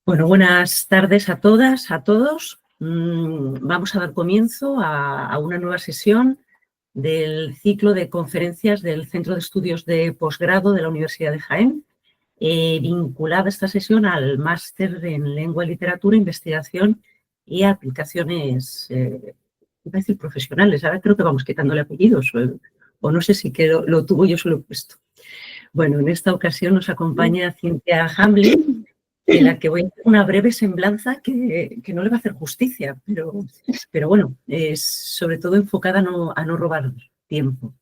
Bueno, buenas tardes a todas, a todos. Vamos a dar comienzo a una nueva sesión del ciclo de conferencias del Centro de Estudios de Posgrado de la Universidad de Jaén, vinculada esta sesión al Máster en Lengua y Literatura, Investigación y Aplicaciones, iba a decir profesionales, ahora creo que vamos quitándole apellidos, o no sé si lo tuvo yo solo puesto. Bueno, en esta ocasión nos acompaña Cynthia Hamblin, de la que voy a hacer una breve semblanza que no le va a hacer justicia, pero bueno, es sobre todo enfocada a no robar tiempo.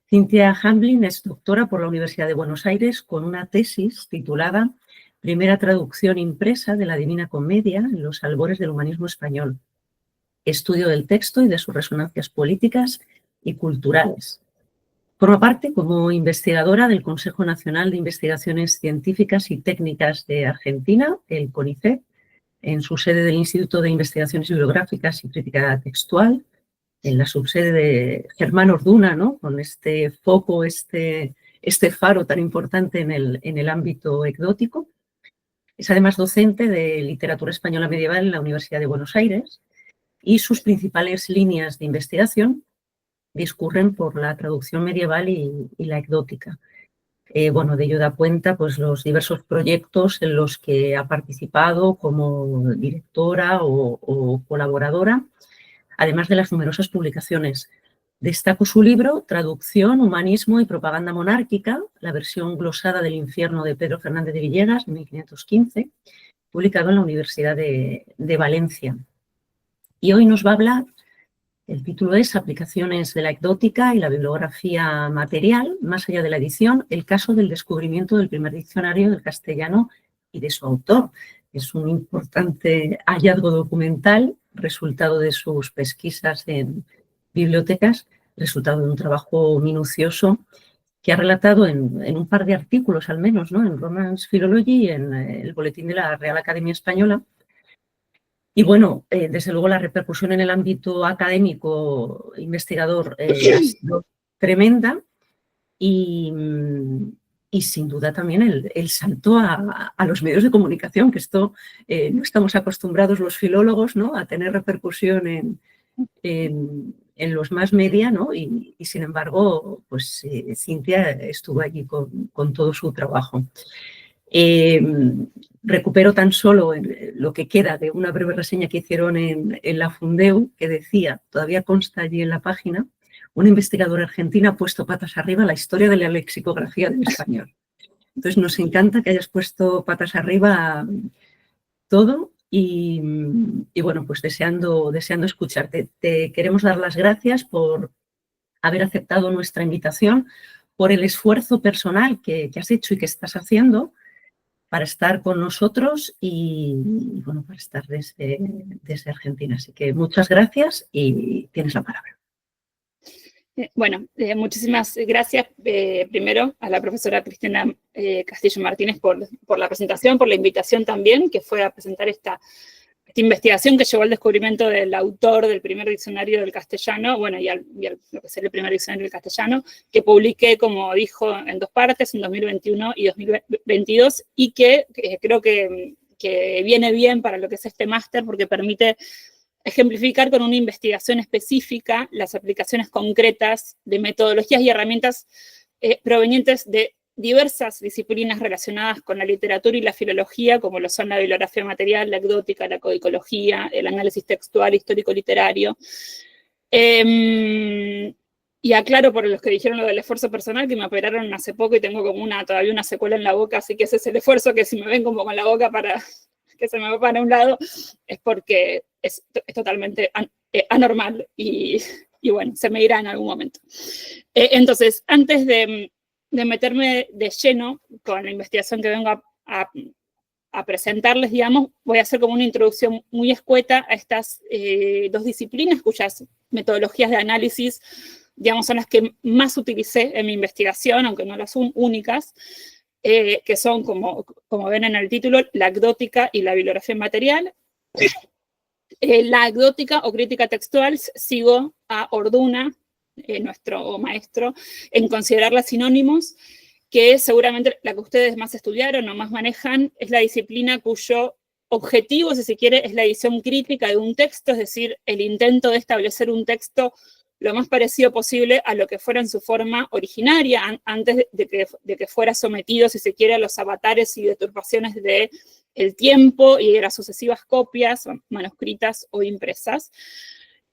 Cynthia Hamblin es doctora por la Universidad de Buenos Aires con una tesis titulada Primera traducción impresa de la Divina Comedia en los albores del humanismo español, estudio del texto y de sus resonancias políticas y culturales. Forma parte como investigadora del Consejo Nacional de Investigaciones Científicas y Técnicas de Argentina, el CONICET, en su sede del Instituto de Investigaciones Bibliográficas y Crítica Textual, en la subsede de Germán Orduna, ¿no? Con este foco, este faro tan importante en el ámbito ecdótico. Es además docente de literatura española medieval en la Universidad de Buenos Aires y sus principales líneas de investigación discurren por la traducción medieval y la ecdótica. Bueno, de ello da cuenta pues, los diversos proyectos en los que ha participado como directora o colaboradora, además de las numerosas publicaciones. Destaco su libro Traducción, Humanismo y Propaganda Monárquica, la versión glosada del infierno de Pedro Fernández de Villegas, 1515, publicado en la Universidad de Valencia. Y hoy nos va a hablar. El título es Aplicaciones de la ecdótica y la bibliografía material, más allá de la edición, el caso del descubrimiento del primer diccionario del castellano y de su autor. Es un importante hallazgo documental, resultado de sus pesquisas en bibliotecas, resultado de un trabajo minucioso que ha relatado en un par de artículos al menos, ¿no? En Romance Philology y en el Boletín de la Real Academia Española. Y bueno, desde luego la repercusión en el ámbito académico investigador ha sido tremenda y sin duda también el salto a los medios de comunicación, que esto no estamos acostumbrados los filólogos, ¿no? A tener repercusión en los más media, ¿no? Y sin embargo, pues Cynthia estuvo allí con todo su trabajo. Recupero tan solo lo que queda de una breve reseña que hicieron en la Fundeu, que decía, todavía consta allí en la página, una investigadora argentina ha puesto patas arriba la historia de la lexicografía del español. Entonces nos encanta que hayas puesto patas arriba todo y bueno, pues deseando escucharte. Te queremos dar las gracias por haber aceptado nuestra invitación, por el esfuerzo personal que has hecho y que estás haciendo para estar con nosotros y bueno, para estar desde Argentina. Así que muchas gracias y tienes la palabra. Bueno, muchísimas gracias primero a la profesora Cristina Castillo Martínez por la presentación, por la invitación también, que fue a presentar esta investigación que llevó al descubrimiento del autor del primer diccionario del castellano, bueno, y lo que es el primer diccionario del castellano, que publiqué, como dijo, en dos partes, en 2021 y 2022, y que creo que viene bien para lo que es este máster, porque permite ejemplificar con una investigación específica las aplicaciones concretas de metodologías y herramientas provenientes de diversas disciplinas relacionadas con la literatura y la filología, como lo son la bibliografía material, la ecdótica, la codicología, el análisis textual, histórico-literario. Y aclaro por los que dijeron lo del esfuerzo personal, que me operaron hace poco y tengo como todavía una secuela en la boca, así que ese es el esfuerzo, que si me ven como con la boca que se me va para un lado, es porque es totalmente anormal y bueno, se me irá en algún momento. Entonces, antes de meterme de lleno con la investigación que vengo a presentarles, digamos, voy a hacer como una introducción muy escueta a estas dos disciplinas cuyas metodologías de análisis, digamos, son las que más utilicé en mi investigación, aunque no las son únicas, que son, como ven en el título, la ecdótica y la bibliografía material. La ecdótica o crítica textual, sigo a Orduna, nuestro maestro, en considerarlas sinónimos, que es seguramente la que ustedes más estudiaron o más manejan, es la disciplina cuyo objetivo, si se quiere, es la edición crítica de un texto, es decir, el intento de establecer un texto lo más parecido posible a lo que fuera en su forma originaria, antes de que fuera sometido, si se quiere, a los avatares y deturpaciones del tiempo y de las sucesivas copias manuscritas o impresas.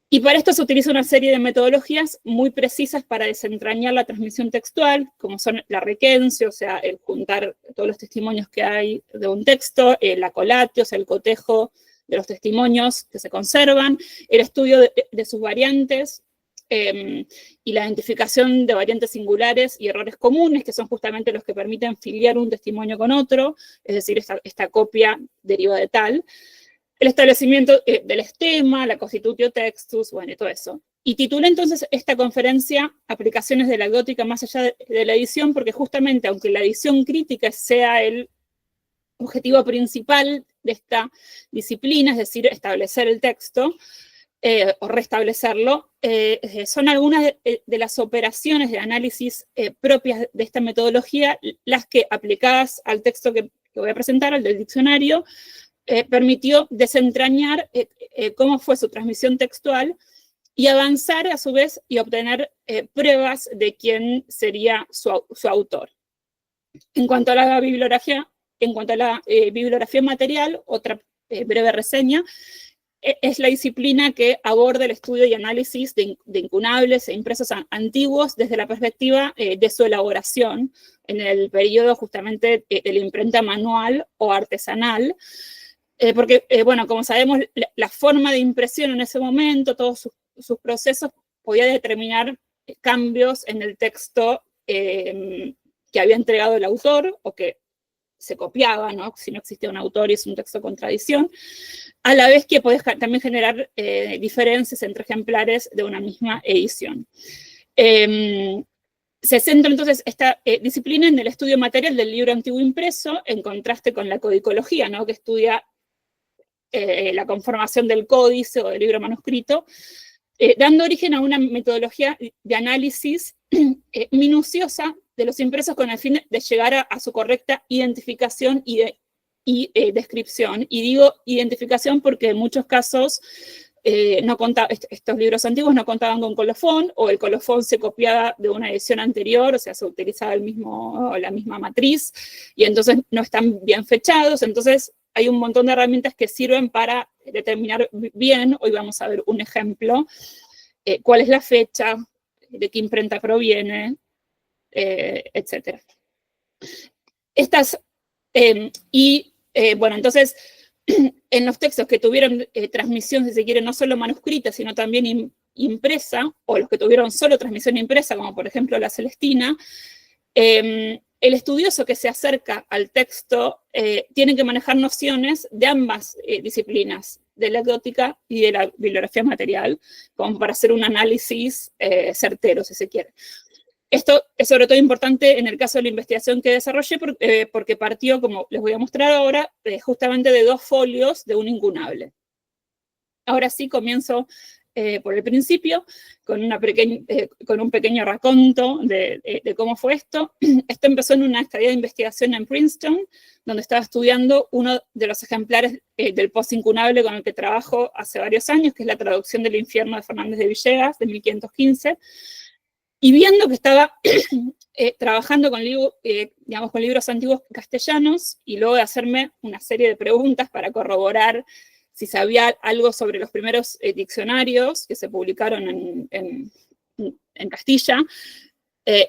Y para esto se utiliza una serie de metodologías muy precisas para desentrañar la transmisión textual, como son la requencio, o sea, el juntar todos los testimonios que hay de un texto, la colatio, o sea, el cotejo de los testimonios que se conservan, el estudio de sus variantes, y la identificación de variantes singulares y errores comunes, que son justamente los que permiten filiar un testimonio con otro, es decir, esta copia deriva de tal. El establecimiento del estema, la constitutio textus, bueno, y todo eso. Y titulé entonces esta conferencia Aplicaciones de la gótica más allá de la edición, porque justamente, aunque la edición crítica sea el objetivo principal de esta disciplina, es decir, establecer el texto, o restablecerlo, son algunas de las operaciones de análisis propias de esta metodología, las que, aplicadas al texto que voy a presentar, al del diccionario, permitió desentrañar cómo fue su transmisión textual y avanzar a su vez y obtener pruebas de quién sería su autor. En cuanto a la bibliografía, bibliografía material, otra breve reseña, es la disciplina que aborda el estudio y análisis de incunables e impresos antiguos desde la perspectiva de su elaboración en el periodo justamente de la imprenta manual o artesanal, porque, bueno, como sabemos, la forma de impresión en ese momento, todos sus procesos, podía determinar cambios en el texto que había entregado el autor o que se copiaba, ¿no? Si no existía un autor y es un texto con tradición, a la vez que podés también generar diferencias entre ejemplares de una misma edición. Se centra entonces esta disciplina en el estudio material del libro antiguo impreso, en contraste con la codicología, ¿no? Que estudia la conformación del códice o del libro manuscrito, dando origen a una metodología de análisis minuciosa de los impresos con el fin de llegar a su correcta identificación y descripción. Y digo identificación porque en muchos casos estos libros antiguos no contaban con colofón, o el colofón se copiaba de una edición anterior, o sea, se utilizaba la misma matriz, y entonces no están bien fechados. Entonces hay un montón de herramientas que sirven para determinar bien. Hoy vamos a ver un ejemplo, cuál es la fecha, de qué imprenta proviene, etc. Bueno, entonces, en los textos que tuvieron transmisión, si se quiere, no solo manuscrita, sino también impresa, o los que tuvieron solo transmisión impresa, como por ejemplo la Celestina, el estudioso que se acerca al texto tiene que manejar nociones de ambas disciplinas, de la gótica y de la bibliografía material, como para hacer un análisis certero, si se quiere. Esto es sobre todo importante en el caso de la investigación que desarrollé, porque partió, como les voy a mostrar ahora, justamente de 2 folios de un incunable. Ahora sí comienzo por el principio, con un pequeño raconto de cómo fue esto. Esto empezó en una estadía de investigación en Princeton, donde estaba estudiando uno de los ejemplares del post-incunable con el que trabajo hace varios años, que es la traducción del Infierno de Fernández de Villegas, de 1515, y viendo que estaba trabajando con libros antiguos castellanos, y luego de hacerme una serie de preguntas para corroborar si sabía algo sobre los primeros diccionarios que se publicaron en Castilla,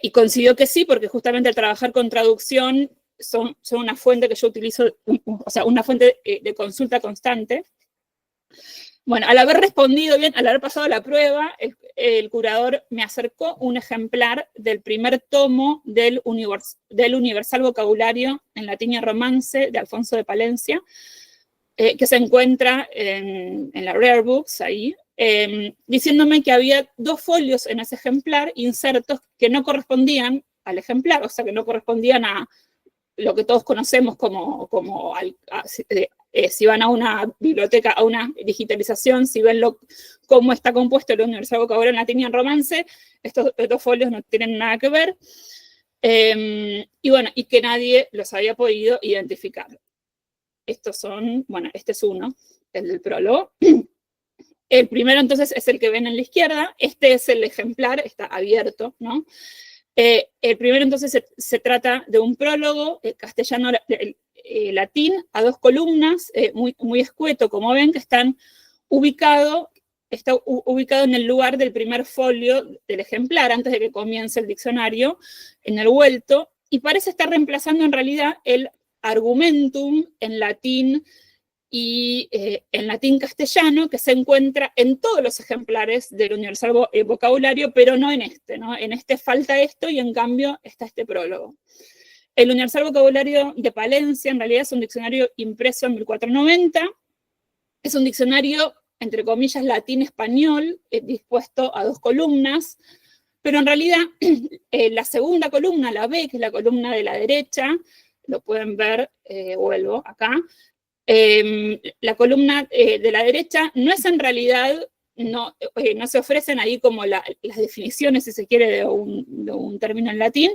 y coincidió que sí, porque justamente al trabajar con traducción son una fuente que yo utilizo, o sea, una fuente de consulta constante. Bueno, al haber respondido bien, al haber pasado la prueba, el curador me acercó un ejemplar del primer tomo del Universal Vocabulario en Latín y Romance de Alfonso de Palencia, que se encuentra en la Rare Books, ahí, diciéndome que había 2 folios en ese ejemplar insertos que no correspondían al ejemplar, o sea, que no correspondían a lo que todos conocemos si van a una biblioteca, a una digitalización, si ven cómo está compuesto el Universal Vocabulario en Latín y en Romance, estos 2 folios no tienen nada que ver, y bueno, y que nadie los había podido identificar. estos son, bueno, este es uno, el del prólogo. El primero entonces es el que ven en la izquierda, este es el ejemplar, está abierto, ¿no? El primero entonces se trata de un prólogo castellano latín a 2 columnas, muy escueto, como ven, que está ubicado en el lugar del primer folio del ejemplar, antes de que comience el diccionario, en el vuelto, y parece estar reemplazando en realidad el argumentum en latín y en latín castellano, que se encuentra en todos los ejemplares del Universal Vocabulario, pero no en este, ¿no? En este falta esto y en cambio está este prólogo. El Universal Vocabulario de Palencia en realidad es un diccionario impreso en 1490, es un diccionario, entre comillas, latín-español, dispuesto a 2 columnas, pero en realidad la segunda columna, la B, que es la columna de la derecha, lo pueden ver, vuelvo acá, la columna de la derecha no es en realidad, no se ofrecen ahí como las definiciones, si se quiere, de un término en latín,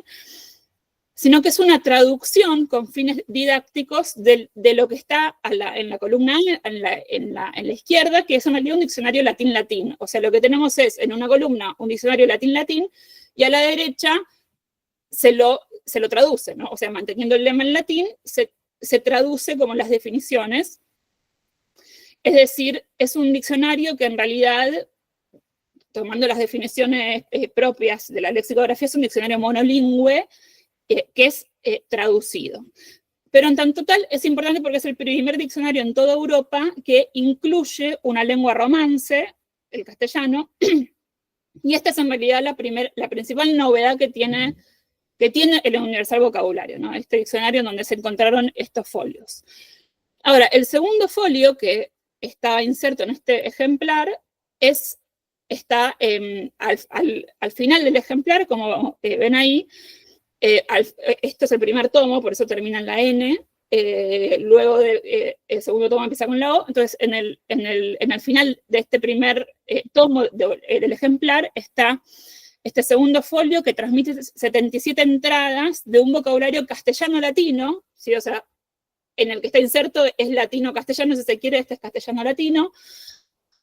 sino que es una traducción con fines didácticos de lo que está en la columna en la izquierda, que es en realidad un diccionario latín-latín. O sea, lo que tenemos es en una columna un diccionario latín-latín y a la derecha se lo traduce, ¿no? O sea, manteniendo el lema en latín, se traduce como las definiciones. Es decir, es un diccionario que en realidad, tomando las definiciones propias de la lexicografía, es un diccionario monolingüe que es traducido. Pero en tanto tal es importante porque es el primer diccionario en toda Europa que incluye una lengua romance, el castellano, y esta es en realidad la principal novedad que tiene el Universal Vocabulario, ¿no? Este diccionario en donde se encontraron estos folios. Ahora, el segundo folio que está inserto en este ejemplar está al final del ejemplar, como ven ahí. Esto es el primer tomo, por eso termina en la N. Luego el segundo tomo empieza con la O. Entonces, en el final de este primer tomo del ejemplar está este segundo folio que transmite 77 entradas de un vocabulario castellano-latino, ¿sí? O sea, en el que está inserto es latino-castellano, si se quiere, este es castellano-latino.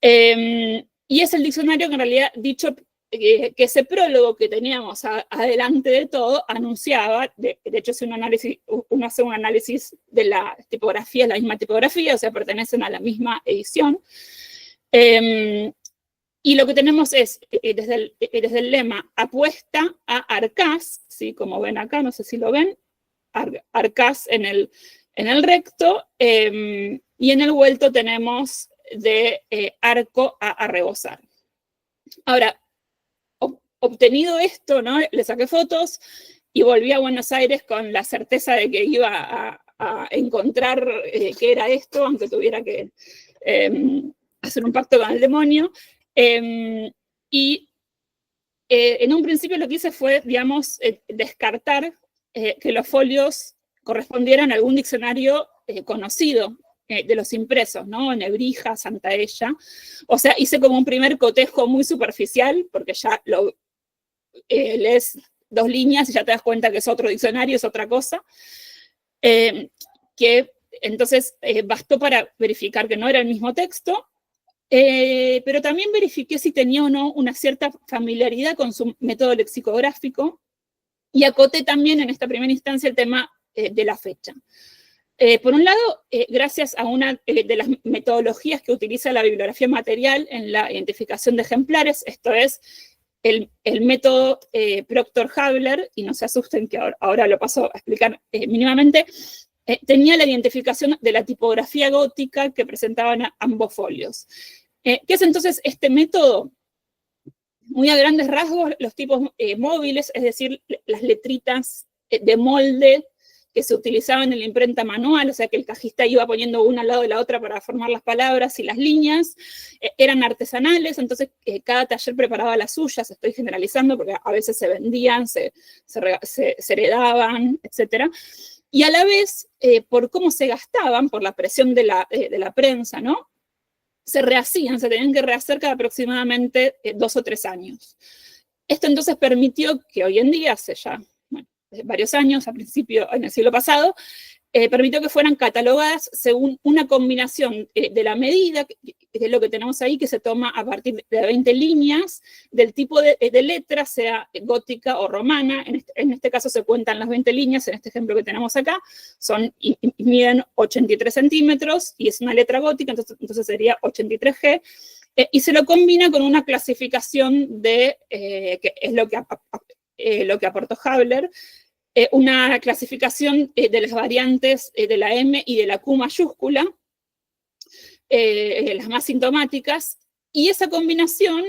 Y es el diccionario que en realidad, dicho que ese prólogo que teníamos adelante de todo, anunciaba, de hecho uno hace un análisis de la tipografía, es la misma tipografía, o sea, pertenecen a la misma edición. Y lo que tenemos es, desde el lema, apuesta a Arcas, ¿sí? Como ven acá, no sé si lo ven, Arcas en el recto, y en el vuelto tenemos de arco a rebosar. Ahora, obtenido esto, ¿no? Le saqué fotos y volví a Buenos Aires con la certeza de que iba a encontrar qué era esto, aunque tuviera que hacer un pacto con el demonio. Y en un principio lo que hice fue, digamos, descartar que los folios correspondieran a algún diccionario conocido de los impresos, ¿no? Nebrija, Santaella. O sea, hice como un primer cotejo muy superficial, porque ya lees 2 líneas y ya te das cuenta que es otro diccionario, es otra cosa. Que entonces bastó para verificar que no era el mismo texto. Pero también verifiqué si tenía o no una cierta familiaridad con su método lexicográfico y acoté también en esta primera instancia el tema de la fecha. Por un lado, gracias a una de las metodologías que utiliza la bibliografía material en la identificación de ejemplares, esto es el método Proctor-Haberler, y no se asusten que ahora lo paso a explicar mínimamente, tenía la identificación de la tipografía gótica que presentaban ambos folios. ¿Qué es entonces este método? Muy a grandes rasgos, los tipos móviles, es decir, las letritas de molde que se utilizaban en la imprenta manual, o sea que el cajista iba poniendo una al lado de la otra para formar las palabras y las líneas, eran artesanales, entonces cada taller preparaba las suyas, estoy generalizando porque a veces se vendían, se heredaban, etc. Y a la vez, por cómo se gastaban, por la presión de la prensa, ¿no? Se tenían que rehacer cada aproximadamente 2 o 3 años. Esto entonces permitió que hoy en día, hace ya varios años, en el siglo pasado, permitió que fueran catalogadas según una combinación de la medida, que es lo que tenemos ahí, que se toma a partir de 20 líneas, del tipo de letra, sea gótica o romana. En este caso se cuentan las 20 líneas, en este ejemplo que tenemos acá, y miden 83 centímetros, y es una letra gótica, entonces sería 83G, y se lo combina con una clasificación que es lo que aportó Habler, una clasificación de las variantes de la M y de la Q mayúscula, las más sintomáticas, y esa combinación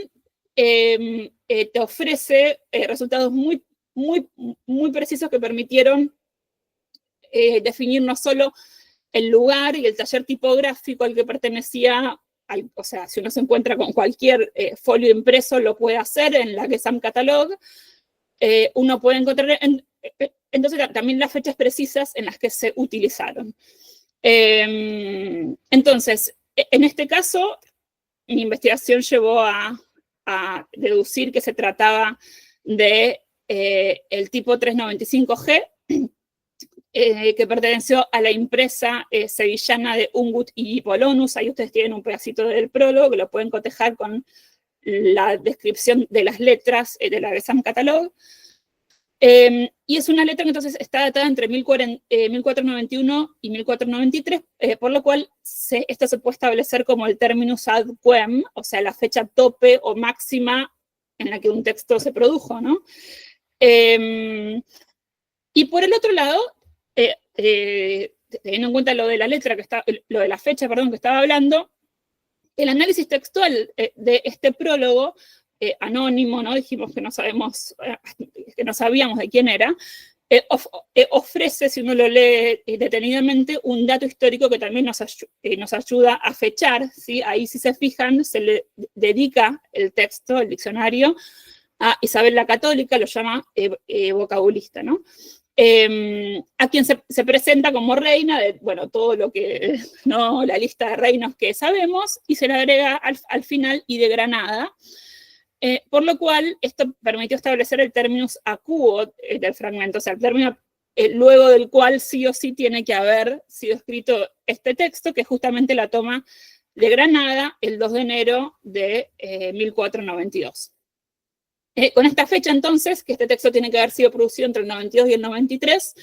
te ofrece resultados muy, muy, muy precisos que permitieron definir no solo el lugar y el taller tipográfico al que pertenecía, o sea, si uno se encuentra con cualquier folio impreso, lo puede hacer en la Gesam Catalog. Uno puede encontrar entonces también las fechas precisas en las que se utilizaron. Entonces, en este caso, mi investigación llevó a deducir que se trataba de el tipo 395G, que perteneció a la impresa sevillana de Ungut y Polonus. Ahí ustedes tienen un pedacito del prólogo que lo pueden cotejar con la descripción de las letras de la Gesam Catalog. Y es una letra que entonces está datada entre 1491 y 1493, por lo cual esto se puede establecer como el terminus ad quem, o sea, la fecha tope o máxima en la que un texto se produjo, ¿no? Y por el otro lado, teniendo en cuenta lo de la letra, lo de la fecha, perdón, que estaba hablando, el análisis textual de este prólogo anónimo, ¿no? Dijimos que no sabíamos de quién era, ofrece, si uno lo lee detenidamente, un dato histórico que también nos ayuda a fechar, ¿sí? Ahí, si se fijan, se le dedica el texto, el diccionario, a Isabel la Católica, lo llama vocabulista, ¿no? A quien se presenta como reina de, bueno, todo lo que, ¿no? La lista de reinos que sabemos, y se le agrega al final y de Granada, por lo cual esto permitió establecer el terminus acuo del fragmento, o sea, el término luego del cual sí o sí tiene que haber sido escrito este texto, que es justamente la toma de Granada el 2 de enero de 1492. Con esta fecha, entonces, que este texto tiene que haber sido producido entre el 92 y el 93,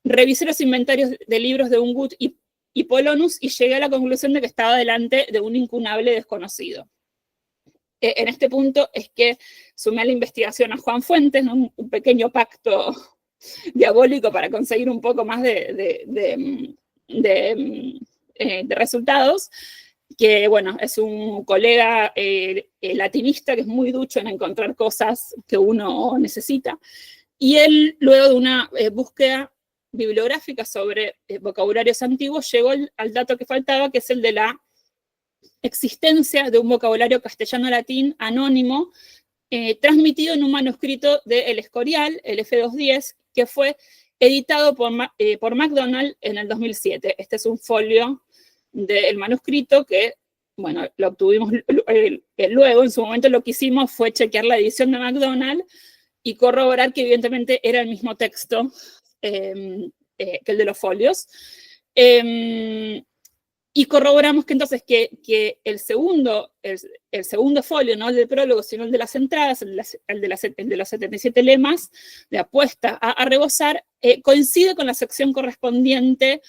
revisé los inventarios de libros de Ungut y Polonus y llegué a la conclusión de que estaba delante de un incunable desconocido. En este punto es que sumé a la investigación a Juan Fuentes, ¿no? Un pequeño pacto diabólico para conseguir un poco más de resultados, que, bueno, es un colega latinista que es muy ducho en encontrar cosas que uno necesita. Y él, luego de una búsqueda bibliográfica sobre vocabularios antiguos, llegó al dato que faltaba, que es el de la existencia de un vocabulario castellano-latín anónimo transmitido en un manuscrito de El Escorial, el F210, que fue editado por MacDonald en el 2007. Este es un folio del manuscrito que, bueno, lo obtuvimos luego. En su momento lo que hicimos fue chequear la edición de MacDonald y corroborar que evidentemente era el mismo texto que el de los folios. Y corroboramos que entonces que el segundo folio, no el del prólogo, sino el de las entradas, el de los 77 lemas de apuesta a rebosar, coincide con la sección correspondiente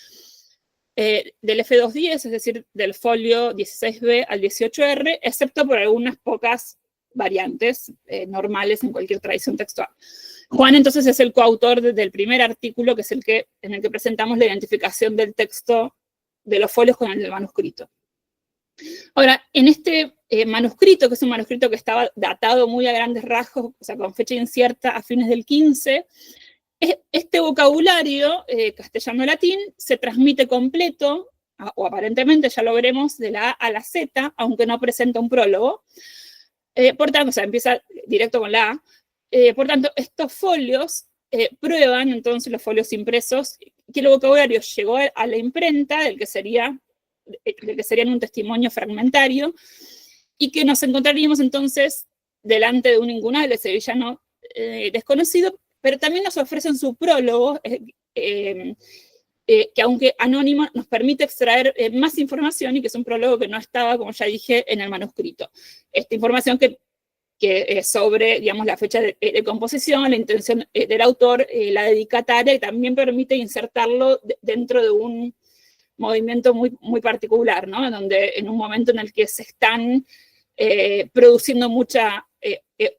del F210, es decir, del folio 16B al 18R, excepto por algunas pocas variantes normales en cualquier tradición textual. Juan, entonces, es el coautor del primer artículo, que es en el que presentamos la identificación del texto de los folios con el del manuscrito. Ahora, en este manuscrito, que es un manuscrito que estaba datado muy a grandes rasgos, o sea, con fecha incierta a fines del 15, este vocabulario castellano-latín se transmite completo, o aparentemente, ya lo veremos, de la A a la Z, aunque no presenta un prólogo. Por tanto, o sea, empieza directo con la A. Por tanto, estos folios prueban, entonces, los folios impresos, que el vocabulario llegó a la imprenta del que serían un testimonio fragmentario, y que nos encontraríamos entonces delante de un incunable sevillano desconocido, pero también nos ofrecen su prólogo, que aunque anónimo nos permite extraer más información y que es un prólogo que no estaba, como ya dije, en el manuscrito. Esta información que es sobre, digamos, la fecha de composición, la intención del autor, la dedicataria, y también permite insertarlo dentro de un movimiento muy, muy particular, ¿no? Donde en un momento en el que se están produciendo mucha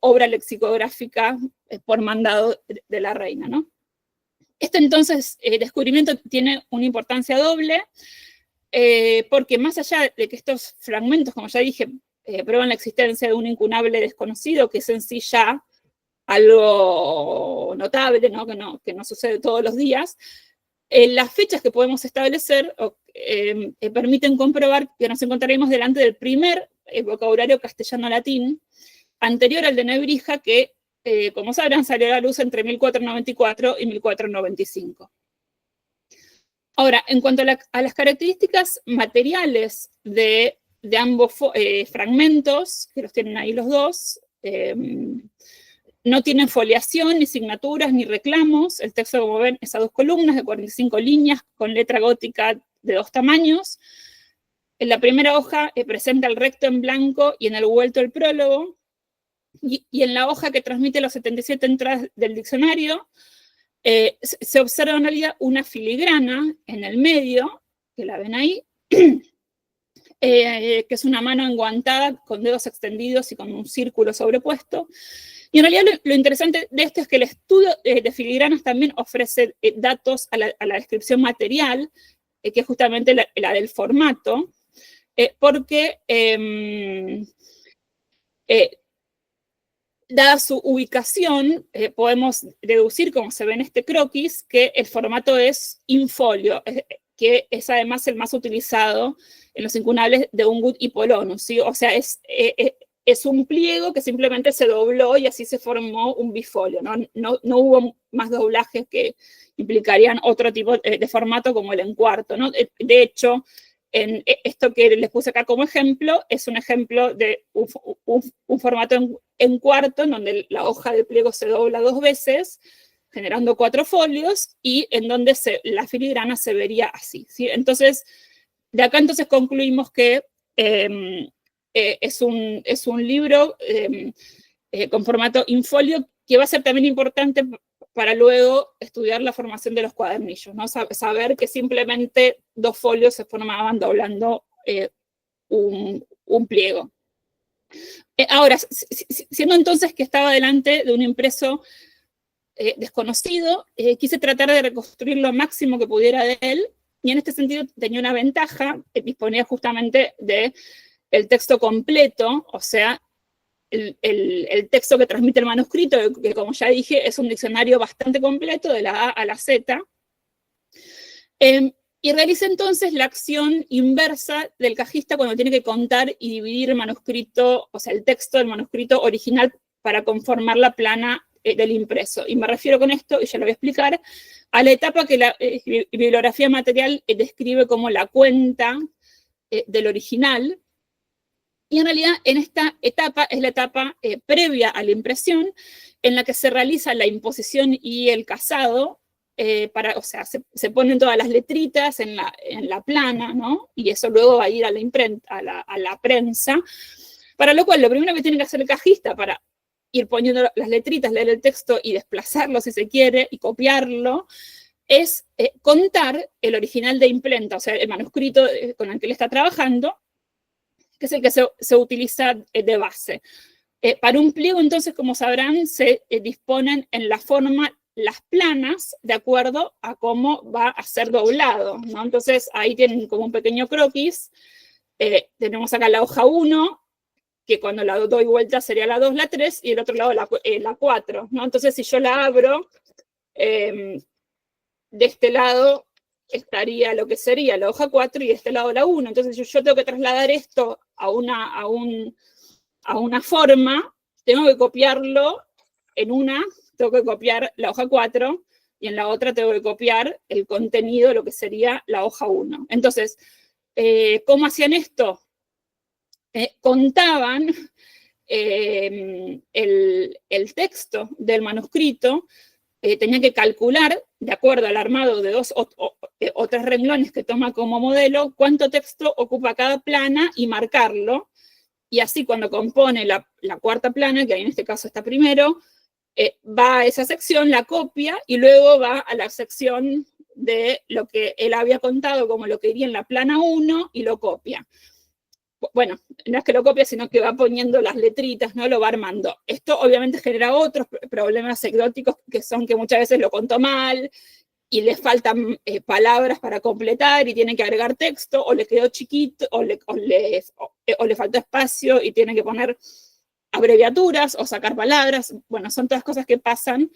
obra lexicográfica por mandado de la reina, ¿no? Este entonces descubrimiento tiene una importancia doble, porque más allá de que estos fragmentos, como ya dije, prueban la existencia de un incunable desconocido, que es en sí ya algo notable, ¿no? Que no sucede todos los días, las fechas que podemos establecer permiten comprobar que nos encontraremos delante del primer vocabulario castellano-latín, anterior al de Nebrija, que, como sabrán, salió a la luz entre 1494 y 1495. Ahora, en cuanto a las características materiales de ambos fragmentos, que los tienen ahí los dos, no tienen foliación, ni signaturas, ni reclamos. El texto, como ven, es a 2 columnas de 45 líneas, con letra gótica de 2 tamaños. En la primera hoja presenta el recto en blanco y en el vuelto el prólogo. Y en la hoja que transmite los 77 entradas del diccionario, se observa en realidad una filigrana en el medio, que la ven ahí, que es una mano enguantada con dedos extendidos y con un círculo sobrepuesto. Y en realidad lo interesante de esto es que el estudio de filigranas también ofrece datos a la descripción material, que es justamente la del formato, porque dada su ubicación, podemos deducir, como se ve en este croquis, que el formato es infolio, que es además el más utilizado en los incunables de Ungut y Polonus, ¿sí? O sea, es un pliego que simplemente se dobló y así se formó un bifolio, ¿no? No hubo más doblajes que implicarían otro tipo de formato como el encuarto, ¿no? De hecho, en esto que les puse acá como ejemplo, es un ejemplo de un formato en cuarto, en donde la hoja de pliego se dobla 2 veces, generando 4 folios, y en donde la filigrana se vería así, ¿sí? Entonces, de acá entonces concluimos que es un libro con formato infolio, que va a ser también importante para luego estudiar la formación de los cuadernillos, ¿no? Saber que simplemente 2 folios se formaban doblando un pliego. Ahora, siendo entonces que estaba delante de un impreso desconocido, quise tratar de reconstruir lo máximo que pudiera de él, y en este sentido tenía una ventaja, disponía justamente del texto completo, o sea, el texto que transmite el manuscrito, que como ya dije, es un diccionario bastante completo, de la A a la Z, y realiza entonces la acción inversa del cajista cuando tiene que contar y dividir el manuscrito, o sea, el texto del manuscrito original para conformar la plana del impreso. Y me refiero con esto, y ya lo voy a explicar, a la etapa que la bibliografía material describe como la cuenta del original. Y en realidad, en esta etapa, es la etapa previa a la impresión, en la que se realiza la imposición y el casado, o sea, se ponen todas las letritas en la plana, ¿no? Y eso luego va a ir a la imprenta, a la prensa, para lo cual lo primero que tiene que hacer el cajista para ir poniendo las letritas, leer el texto y desplazarlo si se quiere, y copiarlo, es contar el original de imprenta, o sea, el manuscrito con el que él está trabajando, que es el que se utiliza de base. Para un pliego, entonces, como sabrán, se disponen en la forma las planas de acuerdo a cómo va a ser doblado, ¿no? Entonces, ahí tienen como un pequeño croquis. Tenemos acá la hoja 1, que cuando la doy vuelta sería la 2, la 3, y el otro lado la 4, ¿no? Entonces, si yo la abro, de este lado estaría lo que sería la hoja 4 y de este lado la 1. Entonces, yo tengo que trasladar esto a una forma, tengo que copiarlo en una, tengo que copiar la hoja 4, y en la otra tengo que copiar el contenido de lo que sería la hoja 1. Entonces, ¿cómo hacían esto? Contaban el texto del manuscrito tenía que calcular, de acuerdo al armado de 2 o 3 renglones que toma como modelo, cuánto texto ocupa cada plana y marcarlo. Y así cuando compone la cuarta plana, que ahí en este caso está primero, va a esa sección, la copia, y luego va a la sección de lo que él había contado como lo que iría en la plana 1 y lo copia. Bueno, no es que lo copia, sino que va poniendo las letritas, ¿no? Lo va armando. Esto obviamente genera otros problemas anecdóticos, que son que muchas veces lo contó mal, y le faltan palabras para completar, y tiene que agregar texto, o le quedó chiquito, o le faltó espacio, y tiene que poner abreviaturas, o sacar palabras. Bueno, son todas cosas que pasan,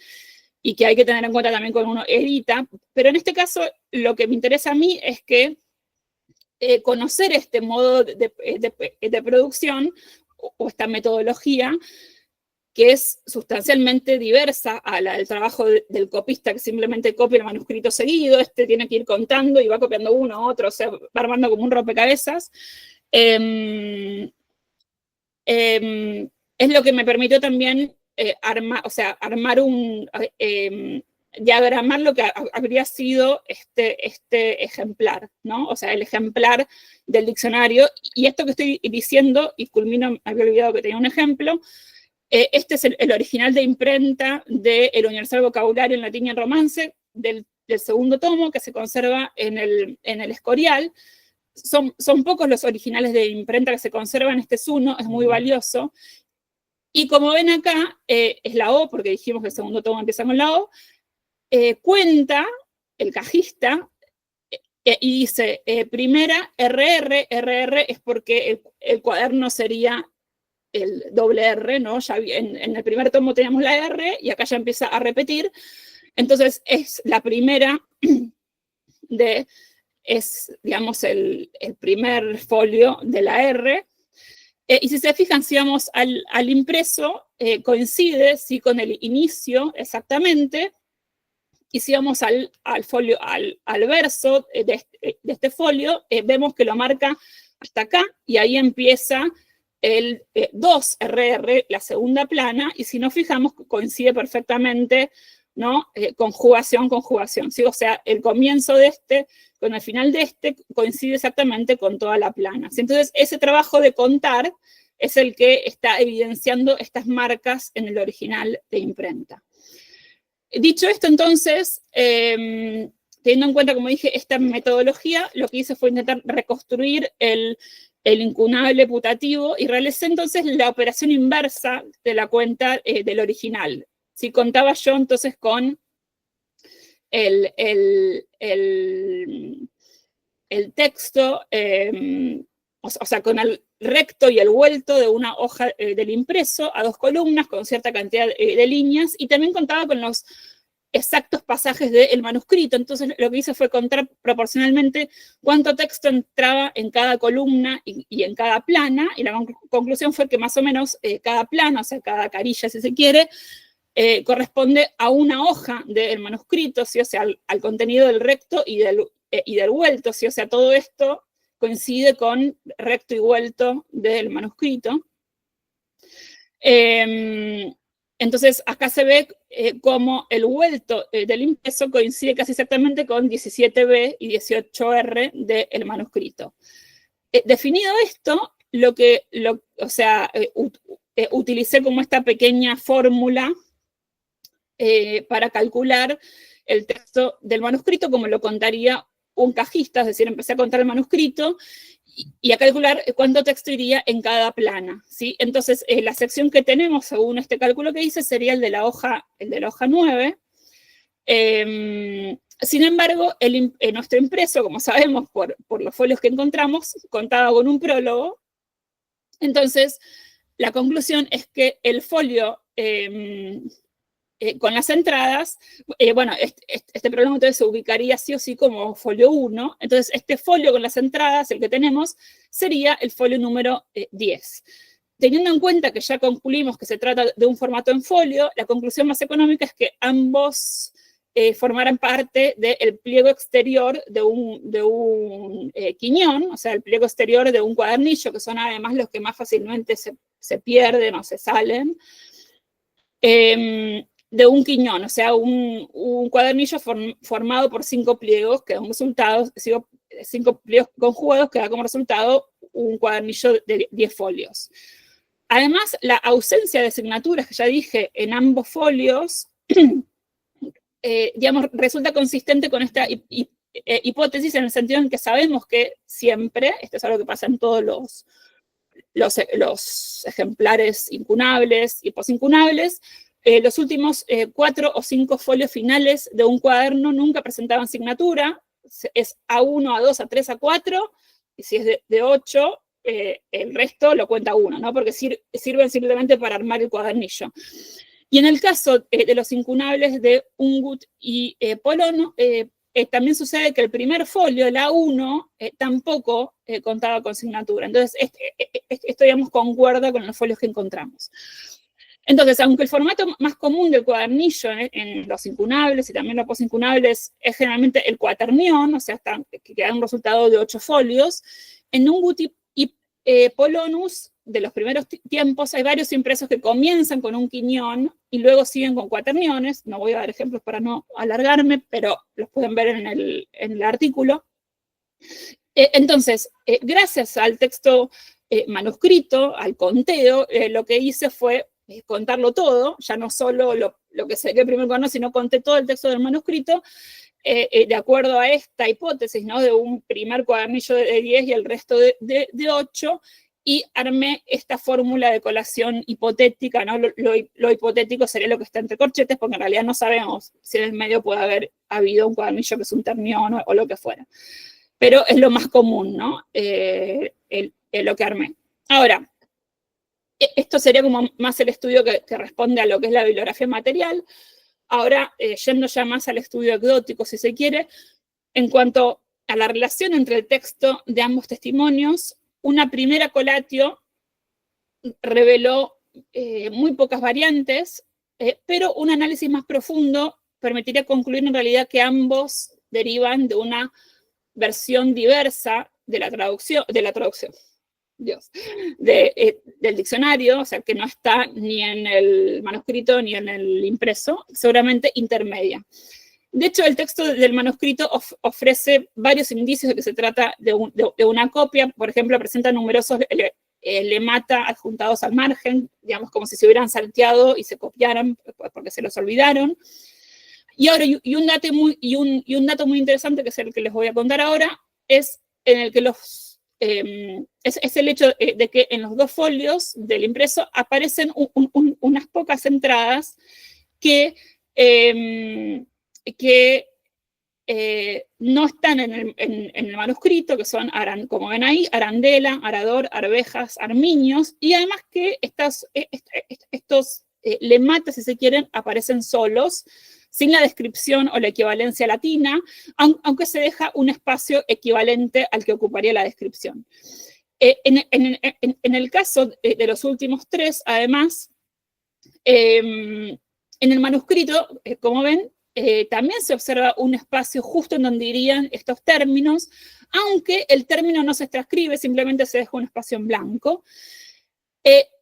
y que hay que tener en cuenta también cuando uno edita. Pero en este caso, lo que me interesa a mí es que conocer este modo de producción o esta metodología, que es sustancialmente diversa a la del trabajo del copista, que simplemente copia el manuscrito seguido. Este tiene que ir contando y va copiando uno a otro, o sea, va armando como un rompecabezas. Es lo que me permitió también diagramar lo que habría sido este ejemplar, ¿no? O sea, el ejemplar del diccionario. Y esto que estoy diciendo, y culmino, me había olvidado que tenía un ejemplo, este es el original de imprenta de El Universal Vocabulario en Latín y en Romance, del segundo tomo, que se conserva en el Escorial. Son pocos los originales de imprenta que se conservan, este es uno, es muy valioso. Y como ven acá, es la O, porque dijimos que el segundo tomo empieza con la O, cuenta el cajista y dice, primera RR es porque el cuaderno sería el doble R, ¿no? Ya en el primer tomo teníamos la R y acá ya empieza a repetir. Entonces es la primera digamos, el primer folio de la R. Y si se fijan, si vamos al impreso, coincide sí, con el inicio exactamente. Y si vamos al folio, al verso de este folio, vemos que lo marca hasta acá, y ahí empieza el 2RR, la segunda plana, y si nos fijamos, coincide perfectamente, ¿no? Conjugación, ¿sí? O sea, el comienzo de este con el final de este coincide exactamente con toda la plana, ¿sí? Entonces, ese trabajo de contar es el que está evidenciando estas marcas en el original de imprenta. Dicho esto, entonces, teniendo en cuenta, como dije, esta metodología, lo que hice fue intentar reconstruir el incunable putativo, y realicé entonces la operación inversa de la cuenta del original. Si contaba yo entonces con el texto, o sea, con el recto y el vuelto de una hoja del impreso a 2 columnas con cierta cantidad de líneas, y también contaba con los exactos pasajes del manuscrito. Entonces lo que hice fue contar proporcionalmente cuánto texto entraba en cada columna y en cada plana, y la conclusión fue que más o menos cada plana, o sea, cada carilla, si se quiere, corresponde a una hoja del manuscrito, ¿sí? O sea, al contenido del recto y del vuelto, ¿sí? O sea, todo esto coincide con recto y vuelto del manuscrito. Entonces, acá se ve cómo el vuelto del impreso coincide casi exactamente con 17B y 18R del manuscrito. Definido esto, utilicé como esta pequeña fórmula para calcular el texto del manuscrito como lo contaría un cajista, es decir, empecé a contar el manuscrito y a calcular cuánto texto iría en cada plana, ¿sí? Entonces, la sección que tenemos, según este cálculo que hice, sería el de la hoja 9. Sin embargo, nuestro impreso, como sabemos por los folios que encontramos, contaba con un prólogo. Entonces, la conclusión es que el folio con las entradas, bueno, este prólogo entonces se ubicaría sí o sí como folio 1. Entonces, este folio con las entradas, el que tenemos, sería el folio número 10. Teniendo en cuenta que ya concluimos que se trata de un formato en folio, la conclusión más económica es que ambos formaran parte del pliego exterior de un quiñón, o sea, el pliego exterior de un cuadernillo, que son además los que más fácilmente se pierden o se salen. de un quiñón, o sea, un cuadernillo formado por 5 pliegos, que da un resultado, 5 pliegos conjugados, que da como resultado un cuadernillo de 10 folios. Además, la ausencia de signaturas, que ya dije, en ambos folios, digamos, resulta consistente con esta hipótesis, en el sentido en que sabemos que siempre, esto es algo que pasa en todos los ejemplares incunables y posincunables, los últimos 4 o 5 folios finales de un cuaderno nunca presentaban signatura, es A1, A2, A3, A4, y si es de 8, el resto lo cuenta 1, ¿no? Porque sirven simplemente para armar el cuadernillo. Y en el caso de los incunables de Ungut y Polono, también sucede que el primer folio, el A1, tampoco contaba con signatura. Entonces, esto, digamos, concuerda con los folios que encontramos. Entonces, aunque el formato más común del cuadernillo en los incunables y también los posincunables es generalmente el cuaternión, o sea, que da un resultado de 8 folios, en Ungut y Polonus, de los primeros tiempos, hay varios impresos que comienzan con un quiñón y luego siguen con cuaterniones. No voy a dar ejemplos para no alargarme, pero los pueden ver en el artículo. Entonces, gracias al texto manuscrito, al conteo, lo que hice fue contarlo todo, ya no solo lo que sería el primer cuaderno, sino conté todo el texto del manuscrito, de acuerdo a esta hipótesis, ¿no? De un primer cuadernillo de 10 y el resto de 8, y armé esta fórmula de colación hipotética, ¿no? Lo hipotético sería lo que está entre corchetes, porque en realidad no sabemos si en el medio puede haber habido un cuadernillo que es un ternión o lo que fuera. Pero es lo más común, ¿no? Lo que armé. Ahora, esto sería como más el estudio que responde a lo que es la bibliografía material. Ahora, yendo ya más al estudio anecdótico, si se quiere, en cuanto a la relación entre el texto de ambos testimonios, una primera colatio reveló muy pocas variantes, pero un análisis más profundo permitiría concluir en realidad que ambos derivan de una versión diversa de la traducción, del diccionario, o sea, que no está ni en el manuscrito ni en el impreso, seguramente intermedia. De hecho, el texto del manuscrito ofrece varios indicios de que se trata de una copia. Por ejemplo, presenta numerosos lemata adjuntados al margen, digamos, como si se hubieran salteado y se copiaran porque se los olvidaron. Y ahora, un dato muy interesante, que es el que les voy a contar ahora, es en el que es el hecho de que en los 2 folios del impreso aparecen unas pocas entradas que no están en el manuscrito, que son, como ven ahí, arandela, arador, arvejas, armiños, y además que estos lematas, si se quieren, aparecen solos, sin la descripción o la equivalencia latina, aunque se deja un espacio equivalente al que ocuparía la descripción. En el caso de los últimos 3, además, en el manuscrito, como ven, también se observa un espacio justo en donde irían estos términos, aunque el término no se transcribe, simplemente se deja un espacio en blanco.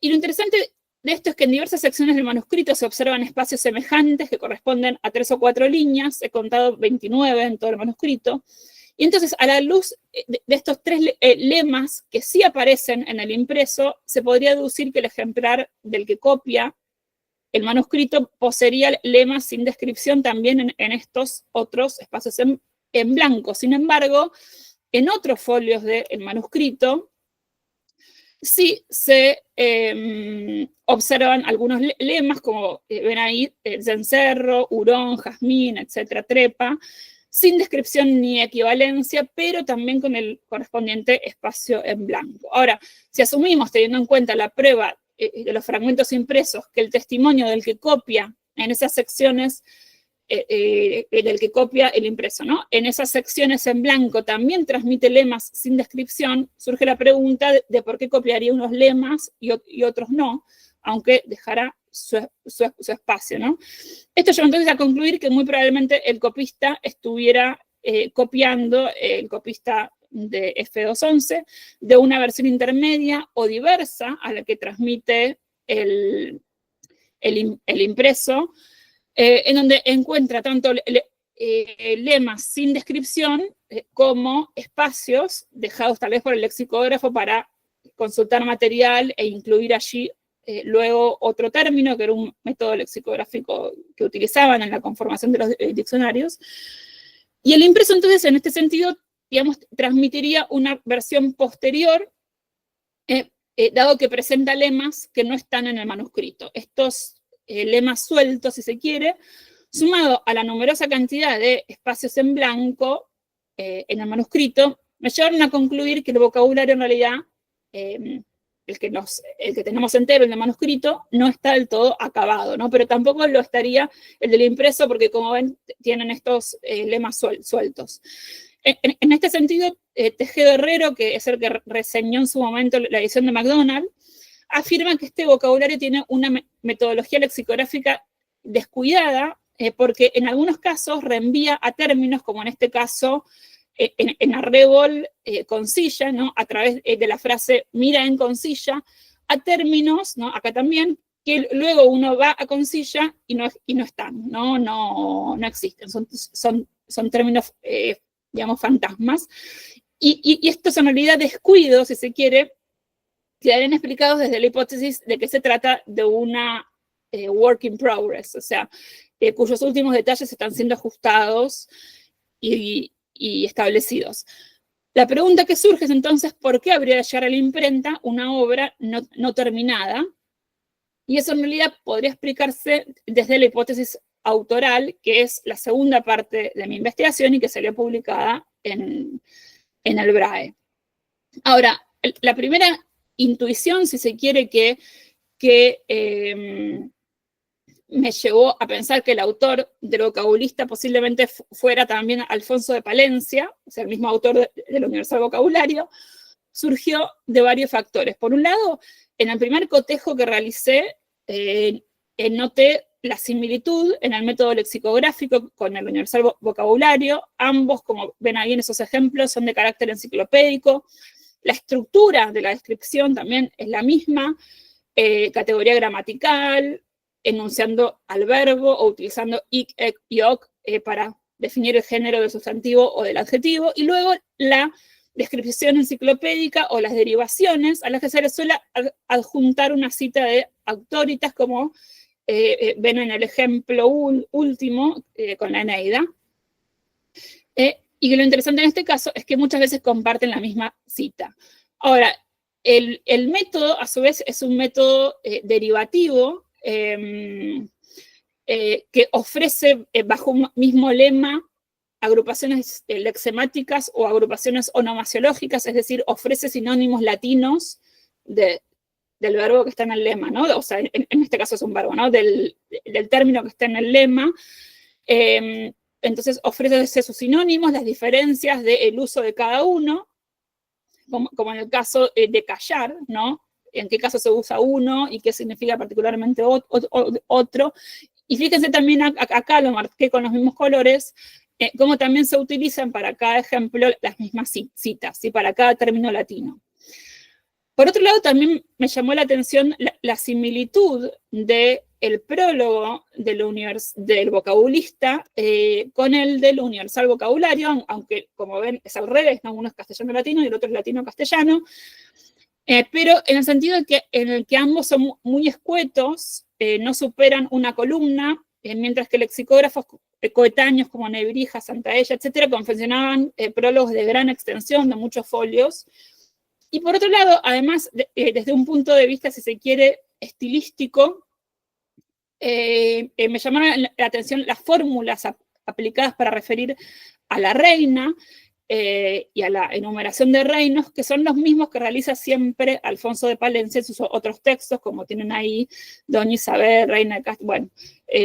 Y lo interesante de esto es que en diversas secciones del manuscrito se observan espacios semejantes que corresponden a 3 o 4 líneas, he contado 29 en todo el manuscrito, y entonces a la luz de estos 3 lemas que sí aparecen en el impreso, se podría deducir que el ejemplar del que copia el manuscrito poseería lemas sin descripción también en estos otros espacios en blanco. Sin embargo, en otros folios del manuscrito sí se observan algunos lemas, como ven ahí, cencerro, hurón, jazmín, etcétera, trepa, sin descripción ni equivalencia, pero también con el correspondiente espacio en blanco. Ahora, si asumimos, teniendo en cuenta la prueba de los fragmentos impresos, que el testimonio del que copia en esas secciones, del que copia el impreso, ¿no? En esas secciones en blanco también transmite lemas sin descripción, surge la pregunta de por qué copiaría unos lemas y otros no, aunque dejara su espacio, ¿no? Esto lleva entonces a concluir que muy probablemente el copista estuviera copiando, el copista de F211, de una versión intermedia o diversa a la que transmite el impreso, en donde encuentra tanto lemas sin descripción como espacios dejados tal vez por el lexicógrafo para consultar material e incluir allí luego otro término, que era un método lexicográfico que utilizaban en la conformación de los diccionarios. Y el impreso, entonces, en este sentido, digamos, transmitiría una versión posterior, dado que presenta lemas que no están en el manuscrito. Estos lemas sueltos, si se quiere, sumado a la numerosa cantidad de espacios en blanco en el manuscrito, me llevaron a concluir que el vocabulario en realidad, el que tenemos entero en el manuscrito, no está del todo acabado, ¿no? Pero tampoco lo estaría el del impreso, porque como ven, tienen estos lemas sueltos. En este sentido, Tejedo Herrero, que es el que reseñó en su momento la edición de Macdonald, afirma que este vocabulario tiene una metodología lexicográfica descuidada, porque en algunos casos reenvía a términos, como en este caso en Arrebol con silla, ¿no? A través de la frase mira en Consilla, a términos, ¿no? Acá también, que luego uno va a Consilla y no están, no existen, son términos, digamos, fantasmas. Y estos en realidad descuidos, si se quiere, quedarían explicados desde la hipótesis de que se trata de una work in progress, o sea, cuyos últimos detalles están siendo ajustados y establecidos. La pregunta que surge es entonces, ¿por qué habría de llegar a la imprenta una obra no terminada? Y eso en realidad podría explicarse desde la hipótesis autoral, que es la segunda parte de mi investigación y que salió publicada en el BRAE. Ahora, la primera intuición, si se quiere, que me llevó a pensar que el autor del vocabulista posiblemente fuera también Alfonso de Palencia, o sea, el mismo autor del Universal Vocabulario, surgió de varios factores. Por un lado, en el primer cotejo que realicé, noté la similitud en el método lexicográfico con el Universal Vocabulario. Ambos, como ven ahí en esos ejemplos, son de carácter enciclopédico. La estructura de la descripción también es la misma, categoría gramatical, enunciando al verbo o utilizando ic, ec y oc para definir el género del sustantivo o del adjetivo, y luego la descripción enciclopédica o las derivaciones a las que se les suele adjuntar una cita de autoritas, como ven en el ejemplo último con la Eneida. Y que lo interesante en este caso es que muchas veces comparten la misma cita. Ahora, el método, a su vez, es un método derivativo, que ofrece bajo un mismo lema agrupaciones lexemáticas o agrupaciones onomasiológicas, es decir, ofrece sinónimos latinos del verbo que está en el lema, ¿no? O sea, en este caso es un verbo, ¿no? Del término que está en el lema. Entonces ofrece sus sinónimos, las diferencias del uso de cada uno, como en el caso de callar, ¿no? En qué caso se usa uno y qué significa particularmente otro. Y fíjense también acá, lo marqué con los mismos colores, cómo también se utilizan para cada ejemplo las mismas citas, ¿sí? Para cada término latino. Por otro lado, también me llamó la atención la similitud del prólogo del vocabulista con el del Universal Vocabulario, aunque, como ven, es al revés, ¿no? Uno es castellano-latino y el otro es latino-castellano. Pero en el sentido en el que ambos son muy escuetos, no superan una columna, mientras que lexicógrafos coetáneos como Nebrija, Santaella, etcétera, confeccionaban prólogos de gran extensión, de muchos folios. Y por otro lado, además, desde un punto de vista, si se quiere, estilístico, me llamaron la atención las fórmulas aplicadas para referir a la reina, y a la enumeración de reinos, que son los mismos que realiza siempre Alfonso de Palencia en sus otros textos, como tienen ahí Doña Isabel, Reina de Castilla, bueno,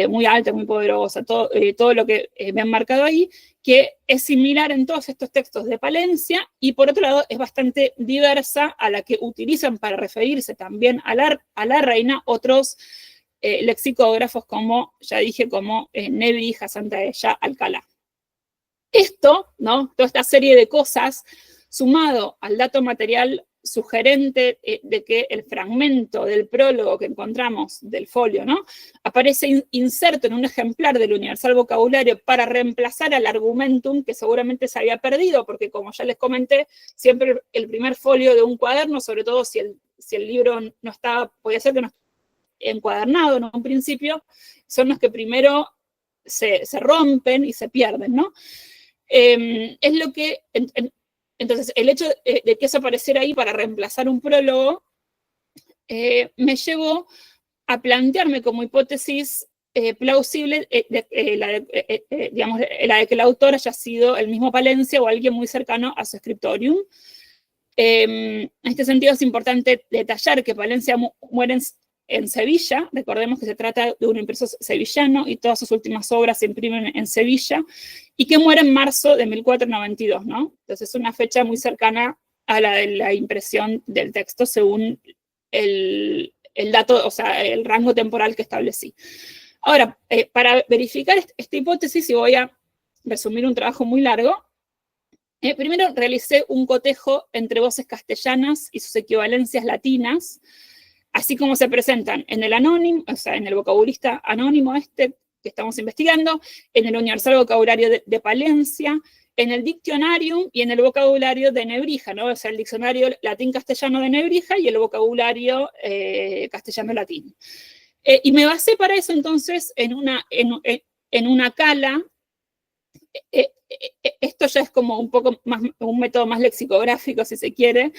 muy alta, muy poderosa, todo lo que me han marcado ahí, que es similar en todos estos textos de Palencia, y por otro lado es bastante diversa a la que utilizan para referirse también a la reina otros lexicógrafos, como ya dije, como Nebrija, Santaella, Alcalá. Esto, ¿no? Toda esta serie de cosas, sumado al dato material sugerente de que el fragmento del prólogo que encontramos del folio, ¿no?, aparece inserto en un ejemplar del Universal Vocabulario para reemplazar al argumentum que seguramente se había perdido, porque como ya les comenté, siempre el primer folio de un cuaderno, sobre todo si el libro no estaba, podía ser que no encuadernado en un principio, son los que primero se rompen y se pierden, ¿no? Es lo que... Entonces, el hecho de que eso apareciera ahí para reemplazar un prólogo me llevó a plantearme como hipótesis plausible digamos, la de que el autor haya sido el mismo Palencia o alguien muy cercano a su scriptorium. En este sentido es importante detallar que Palencia muere en Sevilla. Recordemos que se trata de un impresor sevillano y todas sus últimas obras se imprimen en Sevilla, y que muere en marzo de 1492, ¿no? Entonces es una fecha muy cercana a la de la impresión del texto según el dato, o sea, el rango temporal que establecí. Ahora, para verificar esta hipótesis, y voy a resumir un trabajo muy largo, primero realicé un cotejo entre voces castellanas y sus equivalencias latinas, así como se presentan en el anónimo, o sea, en el vocabulista anónimo que estamos investigando, en el Universal Vocabulario de Palencia, en el Dictionarium y en el vocabulario de Nebrija, ¿no? O sea, el diccionario latín-castellano de Nebrija y el vocabulario castellano-latín. Y me basé para eso entonces en una cala. Esto ya es como un poco más, un método más lexicográfico, si se quiere,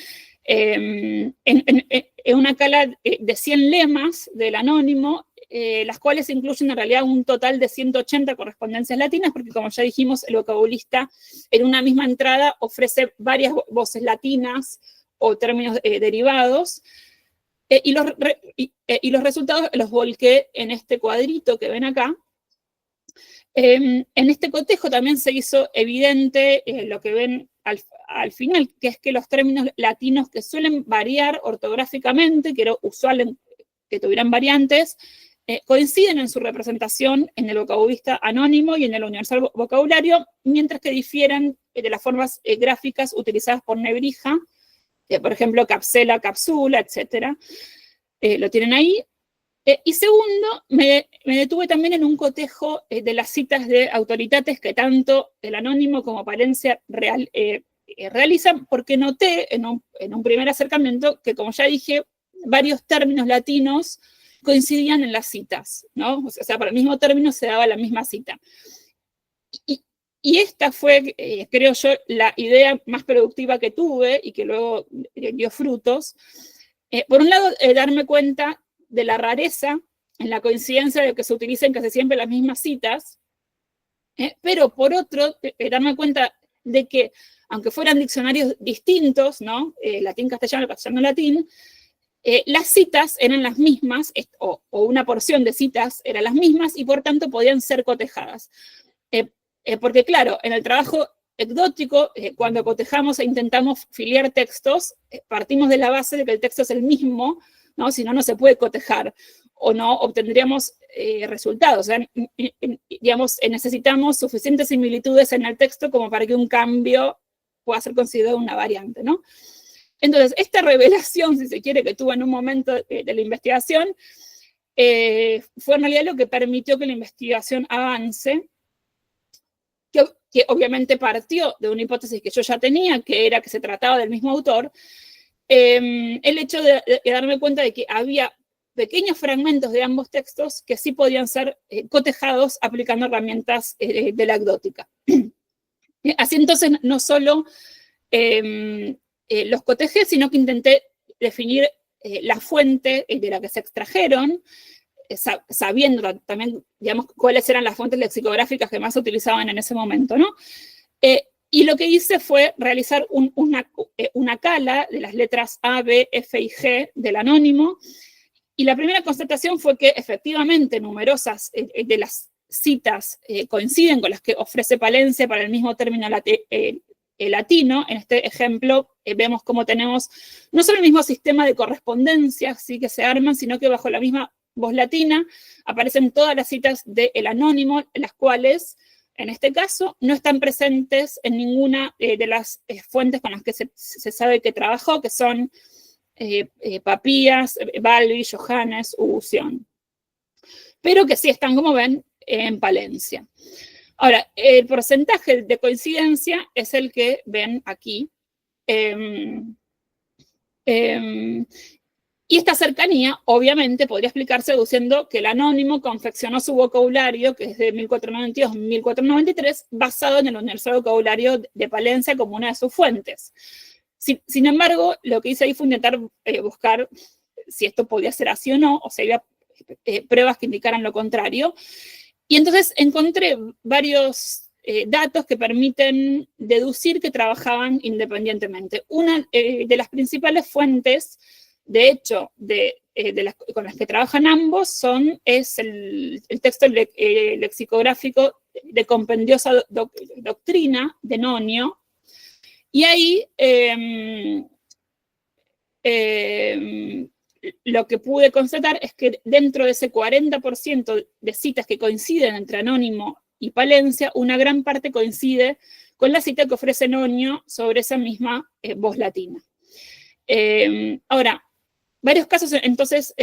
en una cala de 100 lemas del anónimo, las cuales incluyen en realidad un total de 180 correspondencias latinas, porque como ya dijimos, el vocabulista en una misma entrada ofrece varias voces latinas o términos derivados, y los resultados los volqué en este cuadrito que ven acá. En este cotejo también se hizo evidente lo que ven al final, que es que los términos latinos que suelen variar ortográficamente, que era usual que tuvieran variantes, coinciden en su representación en el vocabulista anónimo y en el Universal Vocabulario, mientras que difieren de las formas gráficas utilizadas por Nebrija, por ejemplo, capsela, capsula, etc. Lo tienen ahí. Y segundo, me detuve también en un cotejo de las citas de autoritates que tanto el anónimo como Palencia realizan, porque noté en un primer acercamiento que, como ya dije, varios términos latinos coincidían en las citas, ¿no? O sea, para el mismo término se daba la misma cita. Y esta fue, creo yo, la idea más productiva que tuve y que luego dio frutos. Por un lado, darme cuenta de la rareza en la coincidencia de que se utilicen casi siempre las mismas citas, pero por otro, darme cuenta de que, aunque fueran diccionarios distintos, ¿no? Latín-castellano, castellano-latín, las citas eran las mismas, o una porción de citas eran las mismas, y por tanto podían ser cotejadas. Porque claro, en el trabajo ecdótico, cuando cotejamos e intentamos filiar textos, partimos de la base de que el texto es el mismo, ¿no? Si no, no se puede cotejar, o no obtendríamos resultados. O sea, digamos, necesitamos suficientes similitudes en el texto como para que un cambio pueda ser considerado una variante, ¿no? Entonces, esta revelación, si se quiere, que tuve en un momento de la investigación, fue en realidad lo que permitió que la investigación avance, que obviamente partió de una hipótesis que yo ya tenía, que era que se trataba del mismo autor. El hecho de darme cuenta de que había pequeños fragmentos de ambos textos que sí podían ser cotejados aplicando herramientas de la ecdótica. Así entonces no solo los cotejé, sino que intenté definir la fuente de la que se extrajeron, sabiendo también, digamos, cuáles eran las fuentes lexicográficas que más se utilizaban en ese momento, ¿no? Y lo que hice fue realizar una cala de las letras A, B, F y G del anónimo, y la primera constatación fue que efectivamente numerosas de las citas coinciden con las que ofrece Palencia para el mismo término latino. En este ejemplo vemos cómo tenemos no solo el mismo sistema de correspondencias, ¿sí?, que se arman, sino que bajo la misma voz latina aparecen todas las citas del anónimo, las cuales en este caso, no están presentes en ninguna de las fuentes con las que se sabe que trabajó, que son Papías, Balbi, Johannes, Ugución. Pero que sí están, como ven, en Palencia. Ahora, el porcentaje de coincidencia es el que ven aquí. Y esta cercanía, obviamente, podría explicarse deduciendo que el anónimo confeccionó su vocabulario, que es de 1492 a 1493, basado en el universal vocabulario de Palencia como una de sus fuentes. Sin embargo, lo que hice ahí fue intentar buscar si esto podía ser así o no, o si había pruebas que indicaran lo contrario. Y entonces encontré varios datos que permiten deducir que trabajaban independientemente. Una de las principales fuentes, de hecho, con las que trabajan ambos es el texto lexicográfico de Compendiosa Doctrina de Nonio, y ahí lo que pude constatar es que dentro de ese 40% de citas que coinciden entre Anónimo y Palencia, una gran parte coincide con la cita que ofrece Nonio sobre esa misma voz latina. Ahora, varios casos entonces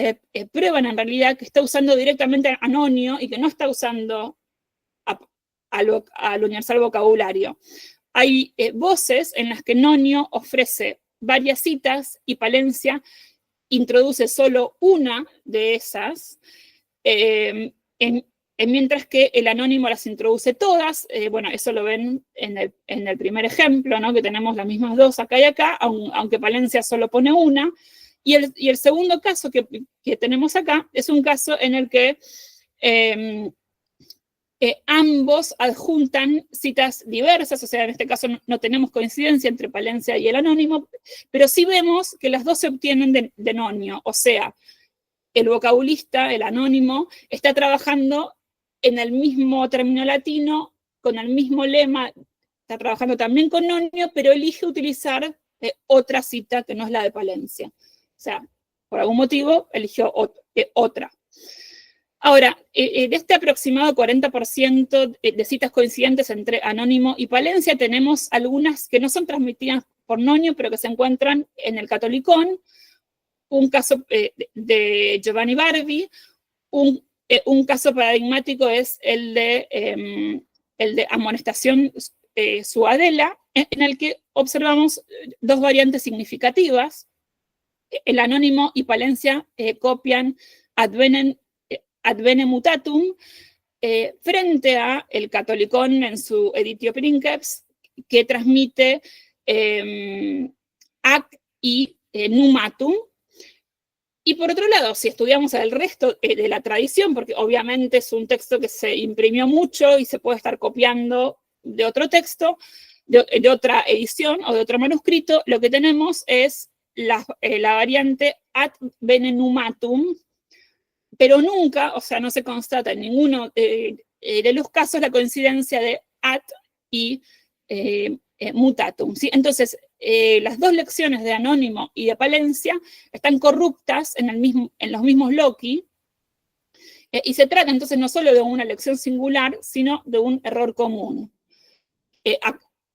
prueban en realidad que está usando directamente a Nonio y que no está usando al universal vocabulario. Hay voces en las que Nonio ofrece varias citas y Palencia introduce solo una de esas, mientras que el anónimo las introduce todas. Bueno, eso lo ven en el primer ejemplo, ¿no? Que tenemos las mismas dos acá y acá, aunque Palencia solo pone una. Y el segundo caso que tenemos acá es un caso en el que ambos adjuntan citas diversas, o sea, en este caso no tenemos coincidencia entre Palencia y el anónimo, pero sí vemos que las dos se obtienen de Nonio, o sea, el vocabulista, el anónimo, está trabajando en el mismo término latino, con el mismo lema, está trabajando también con Nonio, pero elige utilizar otra cita que no es la de Palencia. O sea, por algún motivo eligió otra. Ahora, de este aproximado 40% de citas coincidentes entre Anónimo y Palencia, tenemos algunas que no son transmitidas por Nonio, pero que se encuentran en el Catolicón. Un caso de Giovanni Barbi, un caso paradigmático es el de amonestación Suadela, en el que observamos dos variantes significativas. El Anónimo y Palencia copian ad bene mutatum frente a el Catolicón en su editio princeps, que transmite ac y numatum. Y por otro lado, si estudiamos el resto de la tradición, porque obviamente es un texto que se imprimió mucho y se puede estar copiando de otro texto, de otra edición o de otro manuscrito, lo que tenemos es la variante ad bene numatum, pero nunca, o sea, no se constata en ninguno de los casos la coincidencia de ad y mutatum, ¿sí? Entonces, las dos lecciones de Anónimo y de Palencia están corruptas en los mismos loci, y se trata entonces no solo de una lección singular, sino de un error común.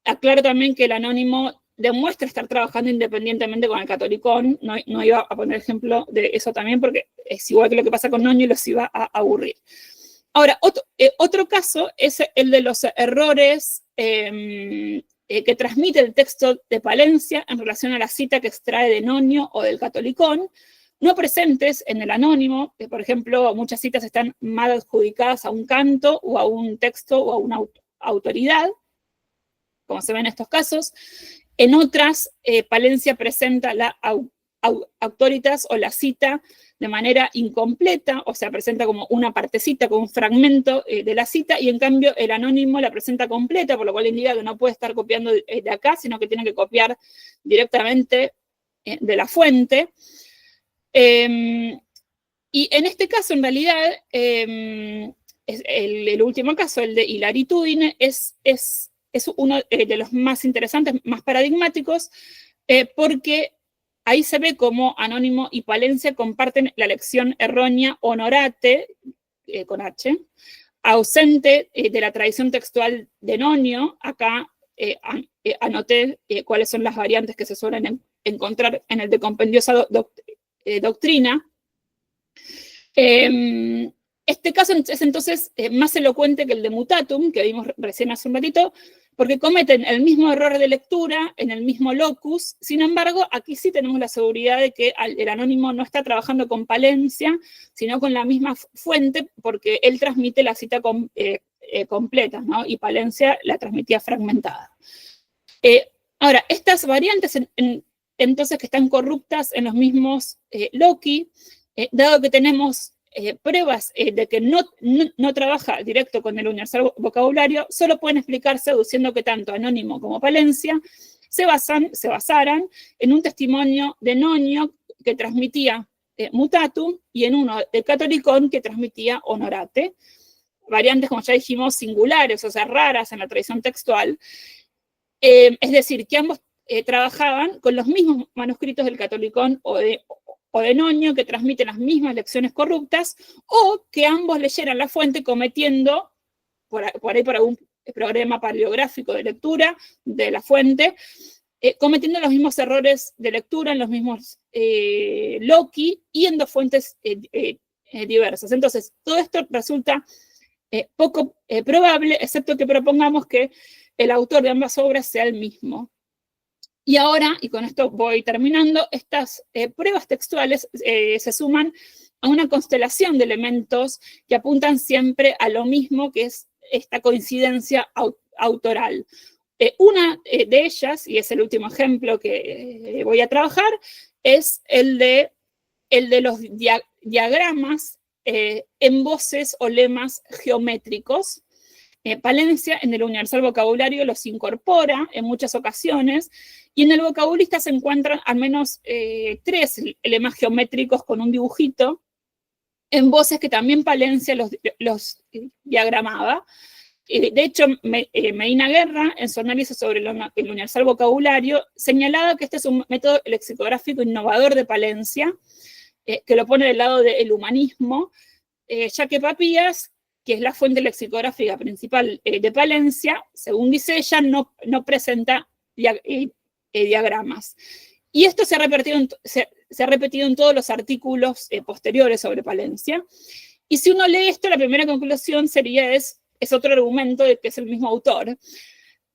Aclaro también que el Anónimo demuestra estar trabajando independientemente con el Catolicón. No iba a poner ejemplo de eso también, porque es igual que lo que pasa con Nonio y los iba a aburrir. Ahora, otro caso es el de los errores que transmite el texto de Palencia en relación a la cita que extrae de Nonio o del Catolicón, no presentes en el Anónimo. Por ejemplo, muchas citas están mal adjudicadas a un canto o a un texto o a una autoridad, como se ve en estos casos. En otras, Palencia presenta la autoritas o la cita de manera incompleta, o sea, presenta como una partecita, como un fragmento de la cita, y en cambio el Anónimo la presenta completa, por lo cual indica que no puede estar copiando de acá, sino que tiene que copiar directamente de la fuente. Y en este caso, en realidad, el último caso, el de Hilaritudine, es uno de los más interesantes, más paradigmáticos, porque ahí se ve cómo Anónimo y Palencia comparten la lección errónea honorate, con H, ausente de la tradición textual de Nonio. Acá anoté cuáles son las variantes que se suelen encontrar en el de Compendiosa Doctrina. Este caso es entonces más elocuente que el de Mutatum, que vimos recién hace un ratito, porque cometen el mismo error de lectura en el mismo locus. Sin embargo, aquí sí tenemos la seguridad de que el anónimo no está trabajando con Palencia, sino con la misma fuente, porque él transmite la cita completa, ¿no? Y Palencia la transmitía fragmentada. Ahora, estas variantes entonces que están corruptas en los mismos loci, dado que tenemos pruebas de que no trabaja directo con el universal vocabulario, solo pueden explicarse deduciendo que tanto Anónimo como Palencia se basaran en un testimonio de Nonio que transmitía Mutatum y en uno de Catolicón que transmitía Honorate. Variantes, como ya dijimos, singulares, o sea, raras en la tradición textual. Es decir, que ambos trabajaban con los mismos manuscritos del Catolicón o de Nonio, que transmiten las mismas lecciones corruptas, o que ambos leyeran la fuente cometiendo, por ahí por algún programa paleográfico de lectura de la fuente, cometiendo los mismos errores de lectura en los mismos loci y en dos fuentes diversas. Entonces, todo esto resulta poco probable, excepto que propongamos que el autor de ambas obras sea el mismo. Y ahora, y con esto voy terminando, estas pruebas textuales se suman a una constelación de elementos que apuntan siempre a lo mismo, que es esta coincidencia autoral. Una de ellas, y es el último ejemplo que voy a trabajar, es el de los diagramas en voces o lemas geométricos. Palencia en el universal vocabulario los incorpora en muchas ocasiones, y en el vocabulista se encuentran al menos 3 lemas geométricos con un dibujito, en voces que también Palencia los diagramaba. De hecho, Medina Guerra, en su análisis sobre el universal vocabulario, señalaba que este es un método lexicográfico innovador de Palencia, que lo pone del lado del humanismo, ya que Papías, que es la fuente lexicográfica principal de Palencia, según dice ella, no presenta diagramas. Y esto se ha repetido en todos los artículos posteriores sobre Palencia. Y si uno lee esto, la primera conclusión sería es otro argumento de que es el mismo autor.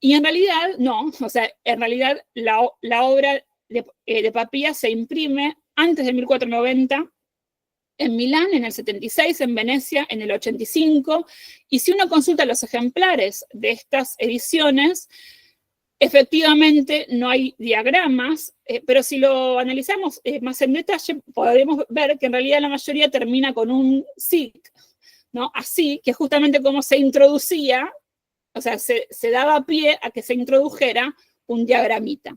Y en realidad, no. O sea, en realidad la obra de Papías se imprime antes de 1490, en Milán en el 76, en Venecia en el 85, y si uno consulta los ejemplares de estas ediciones, efectivamente no hay diagramas, pero si lo analizamos más en detalle, podemos ver que en realidad la mayoría termina con un sic, ¿no? Así, que es justamente como se introducía, o sea, se daba pie a que se introdujera un diagramita.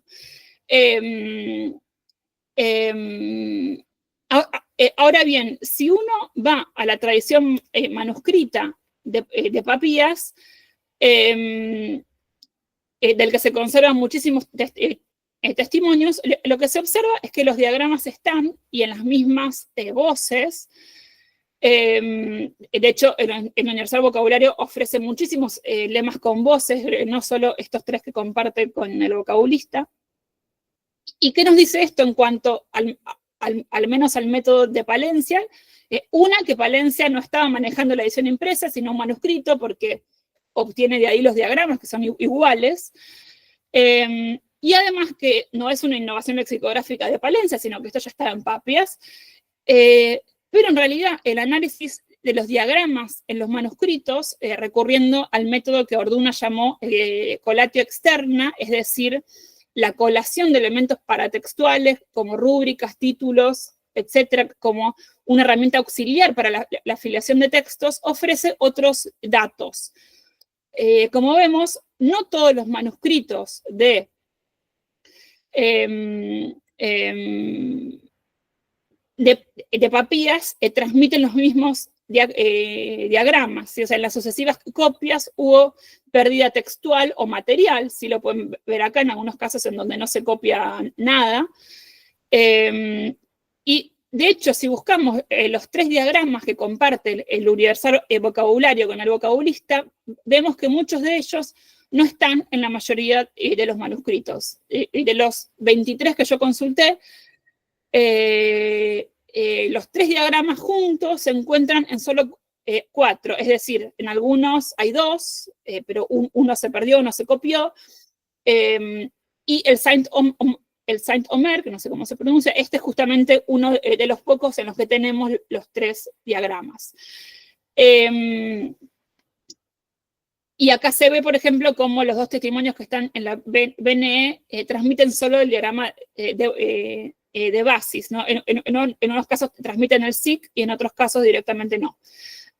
Ahora bien, si uno va a la tradición manuscrita de Papías, del que se conservan muchísimos testimonios, lo que se observa es que los diagramas están y en las mismas voces. De hecho, el universal vocabulario ofrece muchísimos lemas con voces, no solo estos 3 que comparte con el vocabulista. ¿Y qué nos dice esto en cuanto al menos al método de Palencia? Una, que Palencia no estaba manejando la edición impresa, sino un manuscrito, porque obtiene de ahí los diagramas, que son iguales. Y además que no es una innovación lexicográfica de Palencia, sino que esto ya estaba en Papías. Pero en realidad el análisis de los diagramas en los manuscritos, recurriendo al método que Orduna llamó colatio externa, es decir, la colación de elementos paratextuales como rúbricas, títulos, etcétera, como una herramienta auxiliar para la afiliación de textos, ofrece otros datos. Como vemos, no todos los manuscritos de Papías transmiten los mismos diagramas, ¿sí? O sea, en las sucesivas copias hubo pérdida textual o material, si lo pueden ver acá en algunos casos en donde no se copia nada, y de hecho, si buscamos los 3 diagramas que comparte el universal vocabulario con el vocabulista, vemos que muchos de ellos no están en la mayoría de los manuscritos. Y de los 23 que yo consulté, los 3 diagramas juntos se encuentran en solo 4, es decir, en algunos hay 2, pero uno se perdió, uno se copió, y el Saint-Omer, que no sé cómo se pronuncia, este es justamente uno de los pocos en los que tenemos los 3 diagramas. Y acá se ve, por ejemplo, cómo los 2 testimonios que están en la BNE transmiten solo el diagrama de basis, ¿no? En unos casos transmiten el SIC y en otros casos directamente no.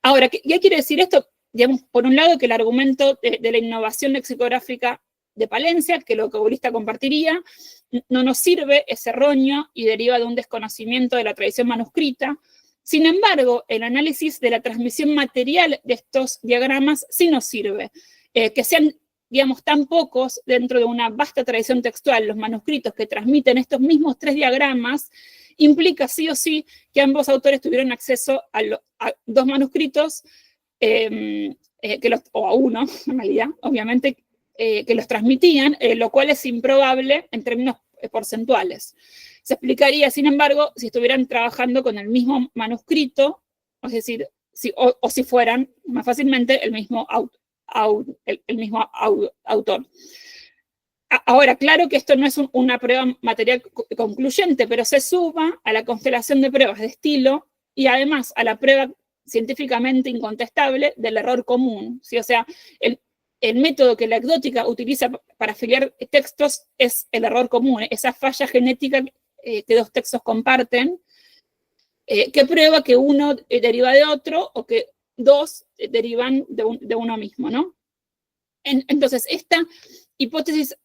Ahora, ¿qué quiere decir esto? Digamos, por un lado, que el argumento de la innovación lexicográfica de Palencia, que el vocabulista compartiría, no nos sirve, es erróneo y deriva de un desconocimiento de la tradición manuscrita. Sin embargo, el análisis de la transmisión material de estos diagramas sí nos sirve. Que sean, digamos, tan pocos dentro de una vasta tradición textual los manuscritos que transmiten estos mismos 3 diagramas, implica sí o sí que ambos autores tuvieron acceso a 2 manuscritos, o a uno, en realidad, obviamente, que los transmitían, lo cual es improbable en términos porcentuales. Se explicaría, sin embargo, si estuvieran trabajando con el mismo manuscrito, es decir, si fueran más fácilmente el mismo autor. Ahora, claro que esto no es una prueba material concluyente, pero se suma a la constelación de pruebas de estilo y además a la prueba científicamente incontestable del error común, ¿sí? O sea, el método que la ecdótica utiliza para afiliar textos es el error común, esa falla genética que 2 textos comparten, que prueba que uno deriva de otro o que 2 derivan de uno mismo, ¿no? Entonces, esta hipótesis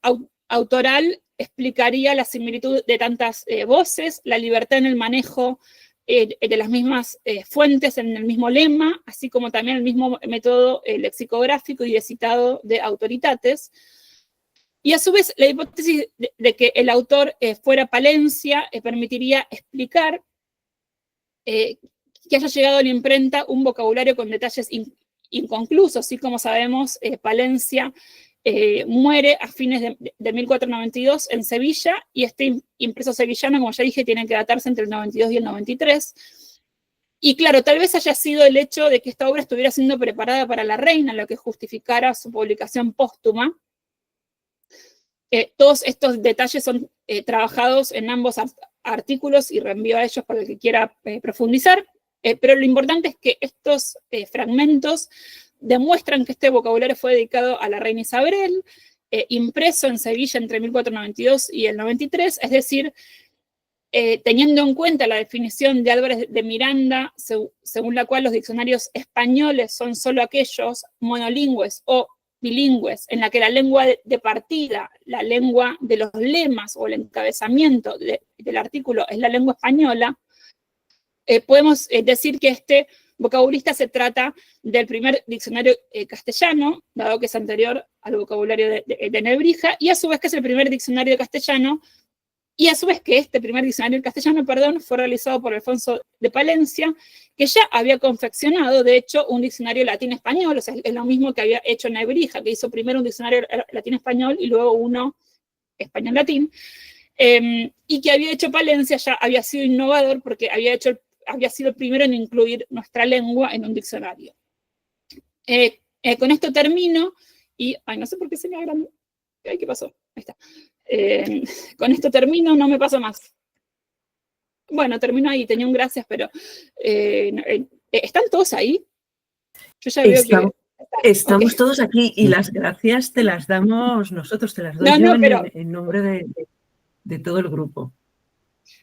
autoral explicaría la similitud de tantas voces, la libertad en el manejo de las mismas fuentes en el mismo lema, así como también el mismo método lexicográfico y de citado de autoritates. Y a su vez, la hipótesis de que el autor fuera Palencia permitiría explicar que haya llegado a la imprenta un vocabulario con detalles inconclusos, así como sabemos, Palencia muere a fines de 1492 en Sevilla, y este impreso sevillano, como ya dije, tiene que datarse entre el 92 y el 93. Y claro, tal vez haya sido el hecho de que esta obra estuviera siendo preparada para la reina, lo que justificara su publicación póstuma. Todos estos detalles son trabajados en ambos artículos y reenvío a ellos para el que quiera profundizar, pero lo importante es que estos fragmentos demuestran que este vocabulario fue dedicado a la reina Isabel, impreso en Sevilla entre 1492 y el 93, es decir, teniendo en cuenta la definición de Álvarez de Miranda, según la cual los diccionarios españoles son solo aquellos monolingües o bilingües, en la que la lengua de partida, la lengua de los lemas o el encabezamiento del artículo es la lengua española, podemos decir que este vocabulista se trata del primer diccionario castellano, dado que es anterior al vocabulario de Nebrija, y a su vez que es el primer diccionario castellano, y a su vez que este primer diccionario castellano, fue realizado por Alfonso de Palencia, que ya había confeccionado, de hecho, un diccionario latín-español, o sea, es lo mismo que había hecho Nebrija, que hizo primero un diccionario latín-español y luego uno español-latín, y que había hecho Palencia ya había sido innovador porque había sido el primero en incluir nuestra lengua en un diccionario. Con esto termino, y, no sé por qué se me agrandó. Ay, ¿qué pasó? Ahí está. Con esto termino, no me paso más. Bueno, termino ahí, tenía un gracias, pero ¿están todos ahí? Yo ya veo que... Estamos okay. Todos aquí, y las gracias te las damos nosotros, te las doy yo en nombre de todo el grupo.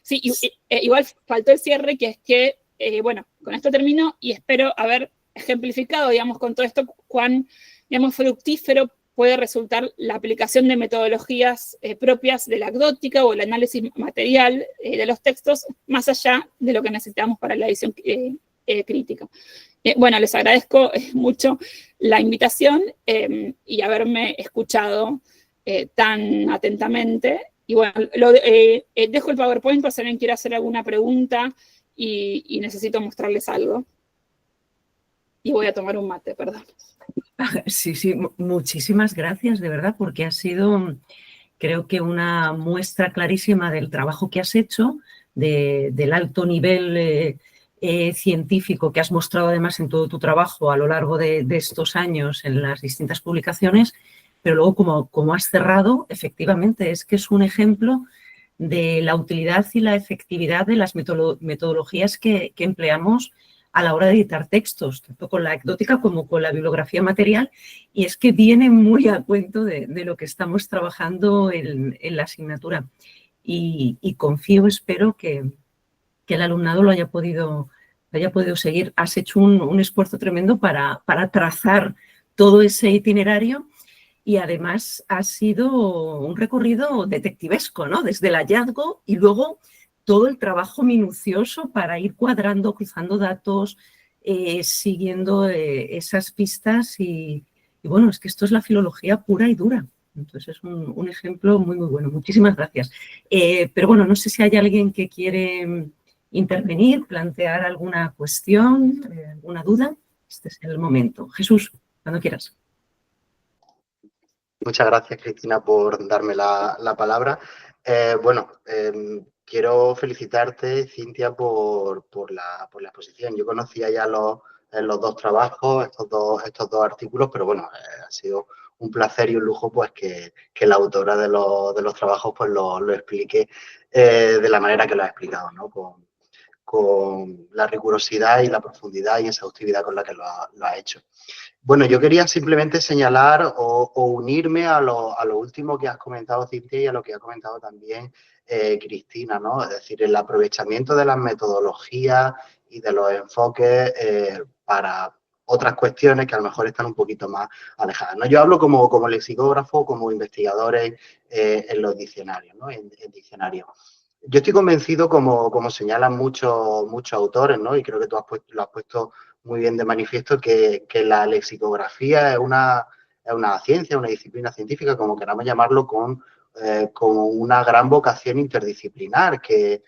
Sí, igual faltó el cierre, que es que, bueno, con esto termino y espero haber ejemplificado, digamos, con todo esto, cuán, digamos, fructífero puede resultar la aplicación de metodologías propias de la ecdótica o el análisis material de los textos, más allá de lo que necesitamos para la edición crítica. Bueno, les agradezco mucho la invitación y haberme escuchado tan atentamente, Y bueno, dejo el PowerPoint por si alguien quiere hacer alguna pregunta y necesito mostrarles algo. Y voy a tomar un mate, perdón. Sí, sí, muchísimas gracias, de verdad, porque ha sido, creo que una muestra clarísima del trabajo que has hecho, del alto nivel científico que has mostrado además en todo tu trabajo a lo largo de estos años en las distintas publicaciones, pero luego como has cerrado, efectivamente, es que es un ejemplo de la utilidad y la efectividad de las metodologías que empleamos a la hora de editar textos, tanto con la anecdótica como con la bibliografía material, y es que viene muy a cuento de lo que estamos trabajando en la asignatura. Y confío, espero que el alumnado lo haya podido seguir. Has hecho un esfuerzo tremendo para trazar todo ese itinerario y además ha sido un recorrido detectivesco, ¿no? Desde el hallazgo y luego todo el trabajo minucioso para ir cuadrando, cruzando datos, siguiendo esas pistas y bueno, es que esto es la filología pura y dura. Entonces es un ejemplo muy, muy bueno. Muchísimas gracias. Pero bueno, no sé si hay alguien que quiere intervenir, plantear alguna cuestión, alguna duda. Este es el momento. Jesús, cuando quieras. Muchas gracias, Cristina, por darme la palabra. Quiero felicitarte, Cintia, por la exposición. Yo conocía ya los dos trabajos, estos dos artículos, pero bueno, ha sido un placer y un lujo pues que la autora de los trabajos pues lo explique de la manera que lo ha explicado, ¿no? Con la rigurosidad y la profundidad y exhaustividad con la que lo ha hecho. Bueno, yo quería simplemente señalar o unirme a lo último que has comentado, Cintia, y a lo que ha comentado también Cristina, ¿no? Es decir, el aprovechamiento de las metodologías y de los enfoques para otras cuestiones que a lo mejor están un poquito más alejadas, ¿no? Yo hablo como lexicógrafo, como investigador en los diccionarios, ¿no? En diccionarios. Yo estoy convencido, como señalan muchos autores, ¿no? Y creo que tú lo has puesto muy bien de manifiesto, que la lexicografía es una ciencia, una disciplina científica, como queramos llamarlo, con una gran vocación interdisciplinar, que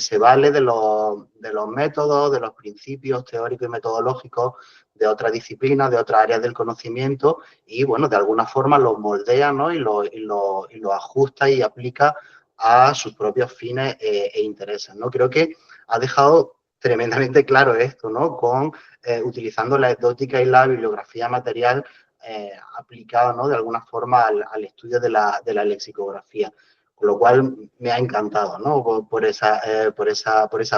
se vale de los métodos, de los principios teóricos y metodológicos de otras disciplinas, de otras áreas del conocimiento, y bueno, de alguna forma los moldea, ¿no? y lo ajusta y aplica a sus propios fines e intereses, ¿no? Creo que ha dejado tremendamente claro esto, ¿no? Utilizando la anecdótica y la bibliografía material aplicada, ¿no? De alguna forma al estudio de la lexicografía. Con lo cual me ha encantado, ¿no? Por esa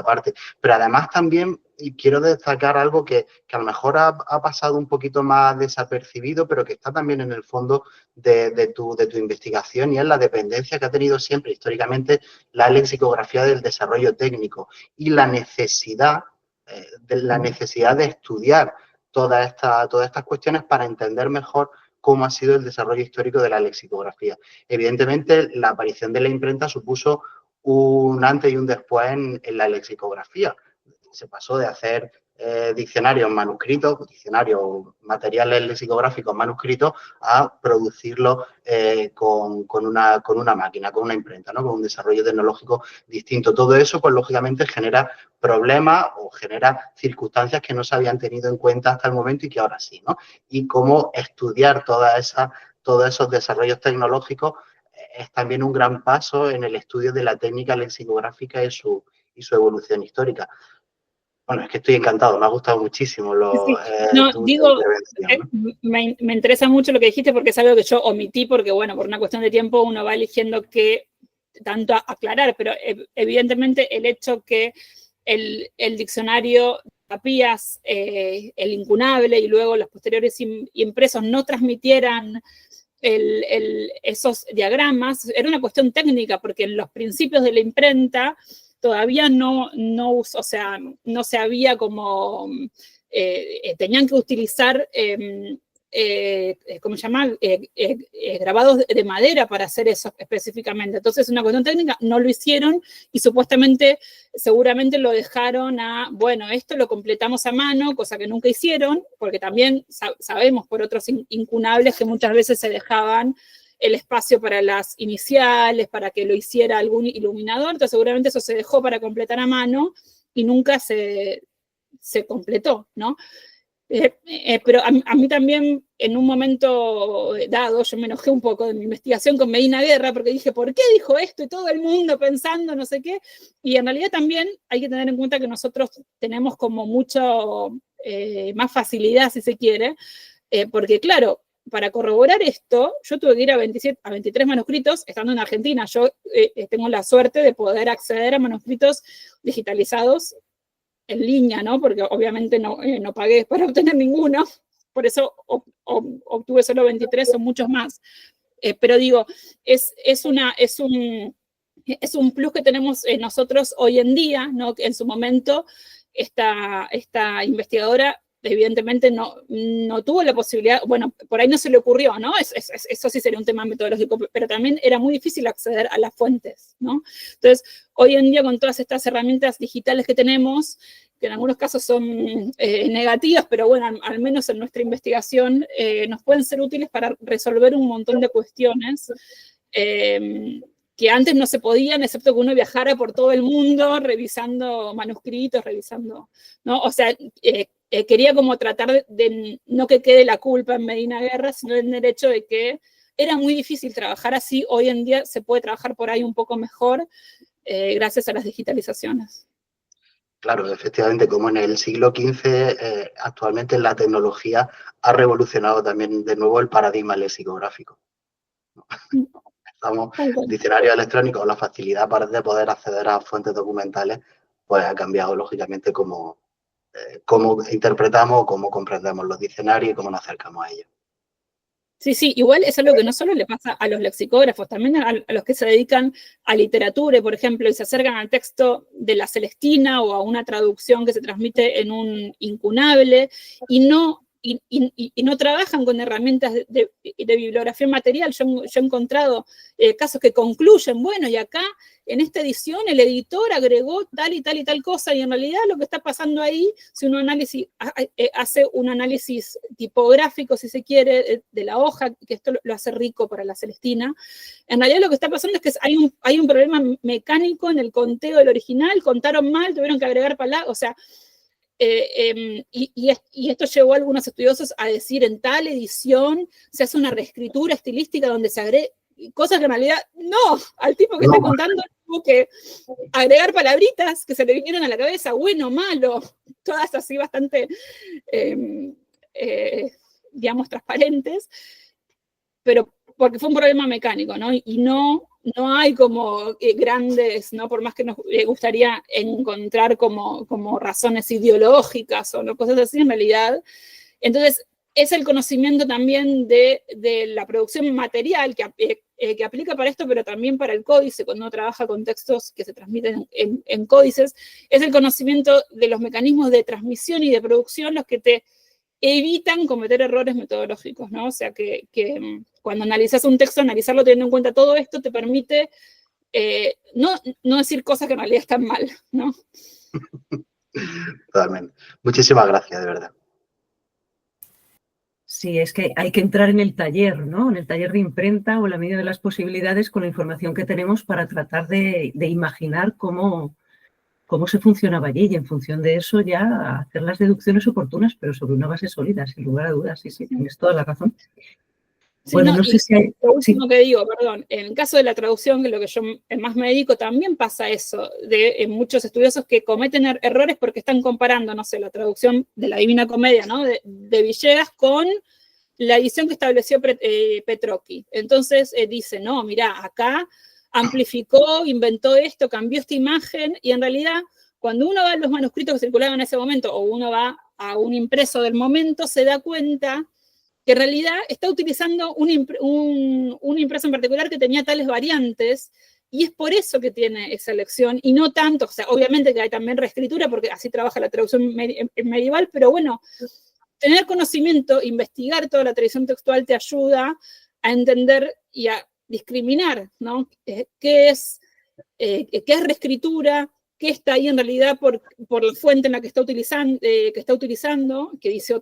parte. Pero además también quiero destacar algo que a lo mejor ha pasado un poquito más desapercibido, pero que está también en el fondo de tu investigación, y es la dependencia que ha tenido siempre históricamente la lexicografía del desarrollo técnico y la necesidad de estudiar todas estas cuestiones para entender mejor cómo ha sido el desarrollo histórico de la lexicografía. Evidentemente, la aparición de la imprenta supuso un antes y un después en la lexicografía. Se pasó de hacer diccionarios manuscritos, diccionarios materiales lexicográficos manuscritos, a producirlos con una máquina, con una imprenta, ¿no? Con un desarrollo tecnológico distinto. Todo eso, pues lógicamente, genera problemas o genera circunstancias que no se habían tenido en cuenta hasta el momento y que ahora sí, ¿no? Y cómo estudiar todos esos desarrollos tecnológicos es también un gran paso en el estudio de la técnica lexicográfica y su evolución histórica. Bueno, es que estoy encantado, me ha gustado muchísimo tu intervención, ¿no? Me interesa mucho lo que dijiste porque es algo que yo omití porque, bueno, por una cuestión de tiempo uno va eligiendo qué tanto aclarar, pero evidentemente el hecho que el diccionario Papías, el incunable y luego los posteriores impresos no transmitieran esos diagramas, era una cuestión técnica porque en los principios de la imprenta todavía no se había como, tenían que utilizar, ¿cómo se llama? Grabados de madera para hacer eso específicamente. Entonces, una cuestión técnica, no lo hicieron y seguramente lo dejaron bueno, esto lo completamos a mano, cosa que nunca hicieron, porque también sabemos por otros incunables que muchas veces se dejaban el espacio para las iniciales, para que lo hiciera algún iluminador, entonces seguramente eso se dejó para completar a mano y nunca se completó, ¿no? Pero a mí también, en un momento dado, yo me enojé un poco de mi investigación con Medina Guerra, porque dije, ¿por qué dijo esto? Y todo el mundo pensando no sé qué. Y en realidad también hay que tener en cuenta que nosotros tenemos como mucho más facilidad, si se quiere, porque claro, para corroborar esto, yo tuve que ir a 23 manuscritos estando en Argentina. Yo tengo la suerte de poder acceder a manuscritos digitalizados en línea, ¿no? Porque obviamente no pagué para obtener ninguno, por eso obtuve solo 23, son muchos más. Pero digo, es un plus que tenemos nosotros hoy en día, ¿no? En su momento, esta investigadora evidentemente no tuvo la posibilidad, bueno, por ahí no se le ocurrió, ¿no? Eso sí sería un tema metodológico, pero también era muy difícil acceder a las fuentes, ¿no? Entonces, hoy en día con todas estas herramientas digitales que tenemos, que en algunos casos son negativas, pero bueno, al menos en nuestra investigación nos pueden ser útiles para resolver un montón de cuestiones que antes no se podían, excepto que uno viajara por todo el mundo revisando manuscritos, ¿no? O sea, quería como tratar de no que quede la culpa en Medina Guerra, sino en el hecho de que era muy difícil trabajar así. Hoy en día se puede trabajar por ahí un poco mejor gracias a las digitalizaciones. Claro, efectivamente, como en el siglo XV, actualmente la tecnología ha revolucionado también de nuevo el paradigma lexicográfico. Estamos, diccionarios electrónicos, la facilidad de poder acceder a fuentes documentales, pues ha cambiado lógicamente cómo interpretamos, cómo comprendemos los diccionarios y cómo nos acercamos a ellos. Sí, sí, igual es algo que no solo le pasa a los lexicógrafos, también a los que se dedican a literatura, por ejemplo, y se acercan al texto de la Celestina o a una traducción que se transmite en un incunable, y no trabajan con herramientas de bibliografía material. Yo he encontrado casos que concluyen, bueno, y acá en esta edición el editor agregó tal y tal y tal cosa, y en realidad lo que está pasando ahí, si uno hace un análisis tipográfico, si se quiere, de la hoja, que esto lo hace rico para la Celestina, en realidad lo que está pasando es que hay un problema mecánico en el conteo del original, contaron mal, tuvieron que agregar palabras, o sea, y esto llevó a algunos estudiosos a decir, en tal edición se hace una reescritura estilística donde se agrega cosas que en realidad no, al tipo que está contando tuvo que agregar palabritas que se le vinieron a la cabeza, bueno, malo, todas así bastante, digamos, transparentes, pero porque fue un problema mecánico, ¿no? Y no hay como grandes, ¿no? Por más que nos gustaría encontrar como razones ideológicas o no, cosas así, en realidad. Entonces, es el conocimiento también de la producción material que aplica para esto, pero también para el códice, cuando uno trabaja con textos que se transmiten en códices, es el conocimiento de los mecanismos de transmisión y de producción los que te evitan cometer errores metodológicos, ¿no? O sea, que cuando analizas un texto, analizarlo teniendo en cuenta todo esto te permite no decir cosas que en realidad están mal, ¿no? Totalmente. Muchísimas gracias, de verdad. Sí, es que hay que entrar en el taller, ¿no? En el taller de imprenta o en la medida de las posibilidades con la información que tenemos para tratar de imaginar cómo se funcionaba allí y en función de eso ya hacer las deducciones oportunas, pero sobre una base sólida, sin lugar a dudas. Sí, tienes toda la razón. Sí, bueno, no sé si hay... Lo último que digo, perdón, en el caso de la traducción, que es lo que yo más me dedico, también pasa eso, de muchos estudiosos que cometen errores porque están comparando, no sé, la traducción de la Divina Comedia, ¿no? De Villegas con la edición que estableció Petrocchi. Entonces dice, no, mirá, acá amplificó, inventó esto, cambió esta imagen, y en realidad, cuando uno va a los manuscritos que circulaban en ese momento, o uno va a un impreso del momento, se da cuenta que en realidad está utilizando un impreso en particular que tenía tales variantes, y es por eso que tiene esa lección, y no tanto, o sea, obviamente que hay también reescritura, porque así trabaja la traducción medieval, pero bueno, tener conocimiento, investigar toda la tradición textual te ayuda a entender y a discriminar, ¿no? ¿Qué es reescritura? qué está ahí en realidad por la fuente en la que está utilizando, que dice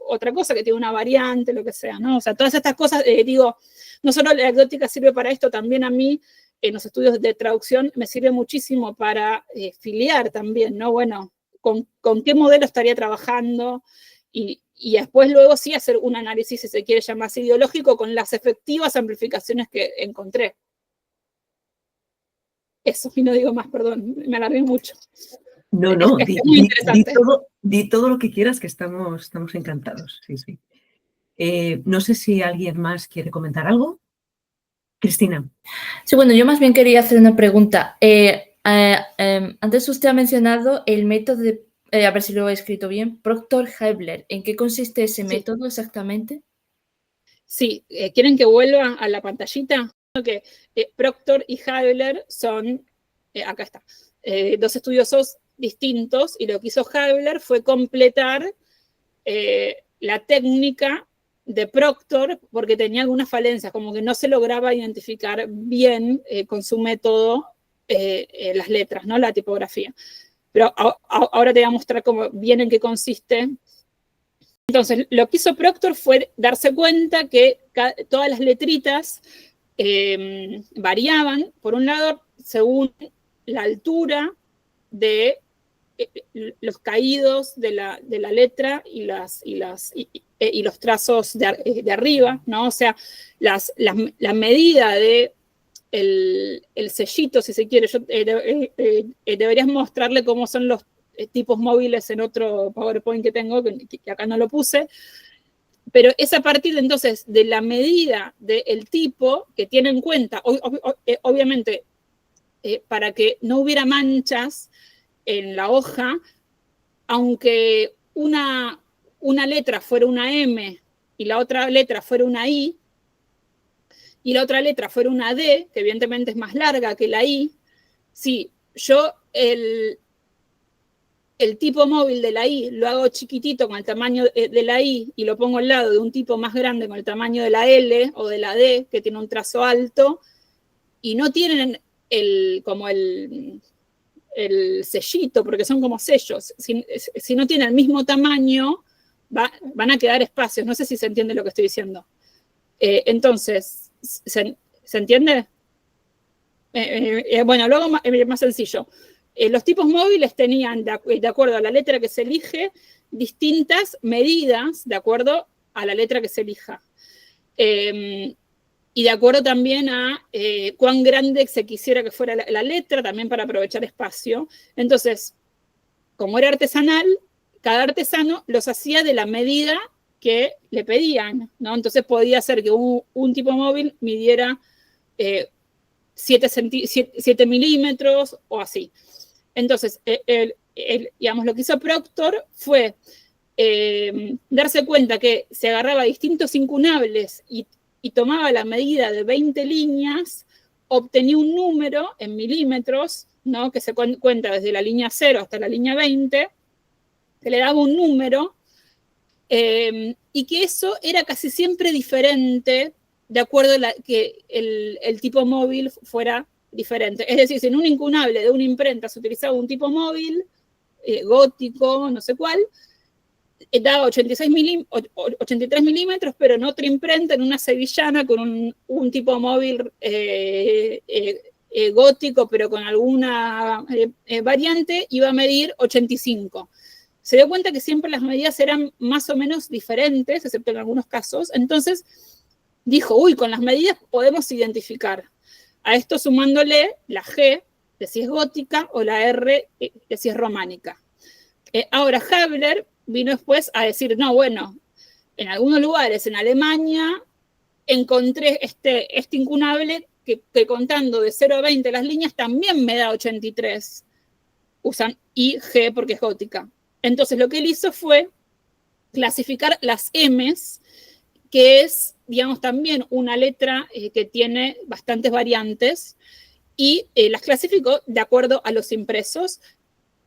otra cosa, que tiene una variante, lo que sea, ¿no? O sea, todas estas cosas, digo, no solo la anecdótica sirve para esto, también a mí, en los estudios de traducción, me sirve muchísimo para filiar también, ¿no? Bueno, con qué modelo estaría trabajando, y después luego sí hacer un análisis, si se quiere llamar así, ideológico, con las efectivas amplificaciones que encontré. Eso, y no digo más, perdón, me alargué mucho. No, Es muy interesante. Di todo lo que quieras, que estamos encantados. Sí, sí. No sé si alguien más quiere comentar algo. Cristina. Sí, bueno, yo más bien quería hacer una pregunta. Antes usted ha mencionado el método de, a ver si lo he escrito bien, Proctor-Heibler. ¿En qué consiste ese método exactamente? Sí, ¿quieren que vuelva a la pantallita? Que Proctor y Heibler son, acá está, dos estudiosos distintos, y lo que hizo Heibler fue completar la técnica de Proctor, porque tenía algunas falencias, como que no se lograba identificar bien con su método las letras, ¿no? La tipografía. Pero ahora te voy a mostrar bien en qué consiste. Entonces, lo que hizo Proctor fue darse cuenta que todas las letritas variaban, por un lado, según la altura de los caídos de la letra y los trazos de arriba, ¿no? O sea, la medida de el sellito, si se quiere, deberías mostrarle cómo son los tipos móviles en otro PowerPoint que tengo, que acá no lo puse, pero es a partir entonces de la medida del tipo que tiene en cuenta, obviamente, para que no hubiera manchas en la hoja, aunque una letra fuera una M y la otra letra fuera una I, y la otra letra fuera una D, que evidentemente es más larga que la I, si yo el tipo móvil de la I lo hago chiquitito con el tamaño de la I y lo pongo al lado de un tipo más grande con el tamaño de la L o de la D, que tiene un trazo alto, y no tienen como el sellito, porque son como sellos, si no tienen el mismo tamaño, van a quedar espacios. No sé si se entiende lo que estoy diciendo. Entonces, ¿se entiende? Bueno, luego más sencillo. Los tipos móviles tenían, de acuerdo a la letra que se elige, distintas medidas de acuerdo a la letra que se elija. Y de acuerdo también a cuán grande se quisiera que fuera la letra, también para aprovechar espacio. Entonces, como era artesanal, cada artesano los hacía de la medida que le pedían, ¿no? Entonces podía ser que un tipo móvil midiera 7 milímetros o así. Entonces, digamos, lo que hizo Proctor fue darse cuenta que se agarraba distintos incunables y tomaba la medida de 20 líneas, obtenía un número en milímetros, ¿no? Que se cuenta desde la línea 0 hasta la línea 20, que le daba un número, y que eso era casi siempre diferente de acuerdo a que el tipo móvil fuera diferente. Es decir, si en un incunable de una imprenta se utilizaba un tipo móvil, gótico, no sé cuál, daba 83 milímetros, pero en otra imprenta, en una sevillana, con un tipo móvil gótico, pero con alguna variante, iba a medir 85. Se dio cuenta que siempre las medidas eran más o menos diferentes, excepto en algunos casos. Entonces dijo, uy, con las medidas podemos identificar. A esto sumándole la G, de si es gótica, o la R, de si es románica. Ahora, Heibler vino después a decir, no, bueno, en algunos lugares, en Alemania, encontré este incunable que contando de 0 a 20 las líneas también me da 83. Usan IG porque es gótica. Entonces lo que él hizo fue clasificar las M's, que es, digamos, también una letra que tiene bastantes variantes, y las clasificó de acuerdo a los impresos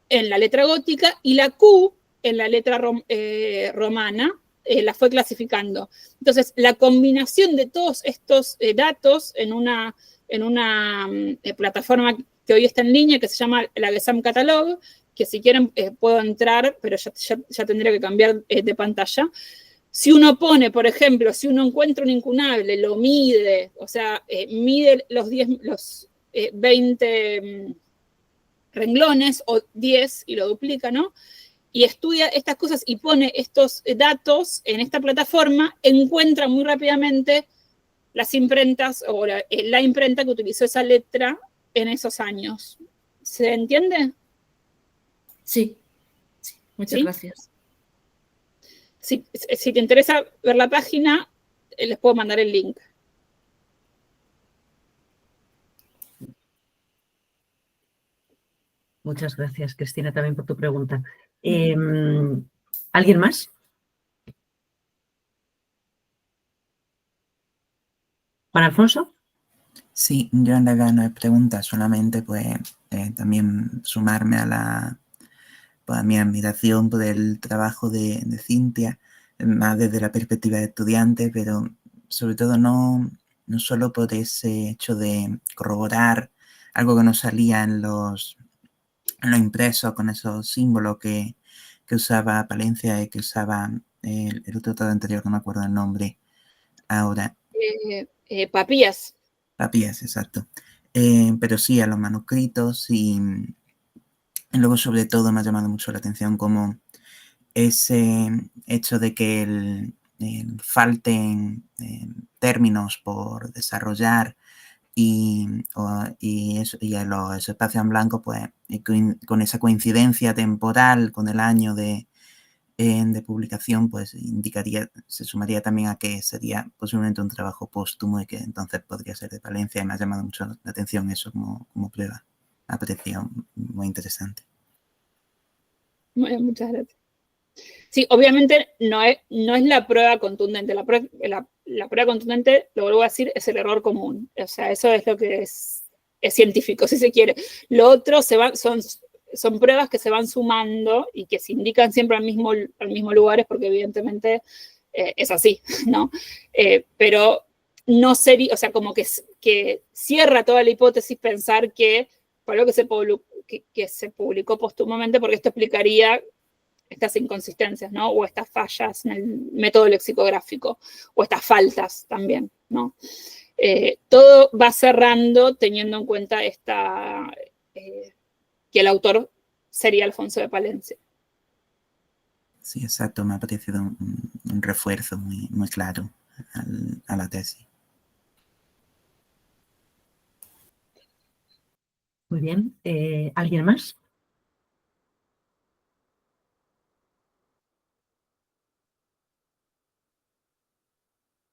en la letra gótica, y la Q en la letra romana la fue clasificando. Entonces, la combinación de todos estos datos en una plataforma que hoy está en línea, que se llama la GESAM Catalog, que si quieren puedo entrar, pero ya tendría que cambiar de pantalla. Si uno pone, por ejemplo, si uno encuentra un incunable, lo mide, o sea, mide los 20 renglones o 10 y lo duplica, ¿no? Y estudia estas cosas y pone estos datos en esta plataforma, encuentra muy rápidamente las imprentas o la imprenta que utilizó esa letra en esos años. ¿Se entiende? Sí, sí. Muchas gracias. Si te interesa ver la página, les puedo mandar el link. Muchas gracias, Cristina, también por tu pregunta. ¿Alguien más? ¿Juan Alfonso? Sí, yo en realidad no hay preguntas, solamente pues también sumarme a mi admiración por el trabajo de Cintia, más desde la perspectiva de estudiante, pero sobre todo no solo por ese hecho de corroborar algo que no salía en los impresos con esos símbolos que usaba Palencia y que usaba el otro autor anterior, no me acuerdo el nombre ahora. Papías. Papías, exacto. Pero sí a los manuscritos y luego sobre todo me ha llamado mucho la atención como ese hecho de que falten términos por desarrollar y los espacios en blanco, pues con esa coincidencia temporal con el año de publicación, pues se sumaría también a que sería posiblemente un trabajo póstumo y que entonces podría ser de Palencia, y me ha llamado mucho la atención eso como prueba. Me ha parecido muy interesante. Bueno, muchas gracias. Sí, obviamente no es la prueba contundente. La prueba contundente, lo vuelvo a decir, es el error común. O sea, eso es lo que es científico, si se quiere. Lo otro son pruebas que se van sumando y que se indican siempre al mismo lugar, porque evidentemente es así, ¿no? Pero no sería, o sea, como que cierra toda la hipótesis pensar que fue algo que se publicó póstumamente, porque esto explicaría estas inconsistencias, ¿no? O estas fallas en el método lexicográfico, o estas faltas también, ¿no? Todo va cerrando teniendo en cuenta que el autor sería Alfonso de Palencia. Sí, exacto, me ha parecido un refuerzo muy, muy claro a la tesis. Muy bien. ¿Alguien más?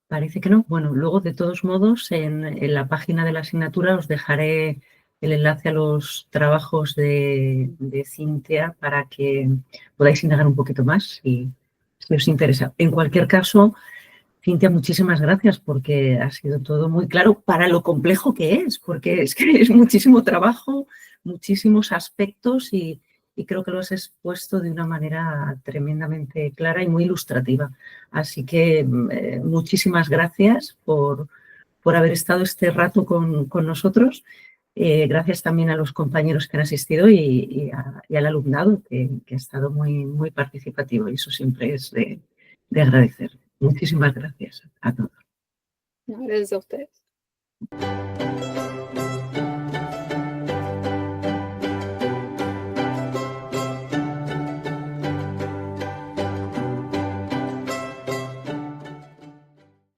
Parece que no. Bueno, luego, de todos modos, en la página de la asignatura os dejaré el enlace a los trabajos de Cintia para que podáis indagar un poquito más si os interesa. En cualquier caso, Cintia, muchísimas gracias, porque ha sido todo muy claro para lo complejo que es, porque es que es muchísimo trabajo, muchísimos aspectos y creo que lo has expuesto de una manera tremendamente clara y muy ilustrativa. Así que muchísimas gracias por haber estado este rato con nosotros. Gracias también a los compañeros que han asistido y al alumnado que ha estado muy, muy participativo, y eso siempre es de agradecer. Muchísimas gracias a todos. Gracias a ustedes.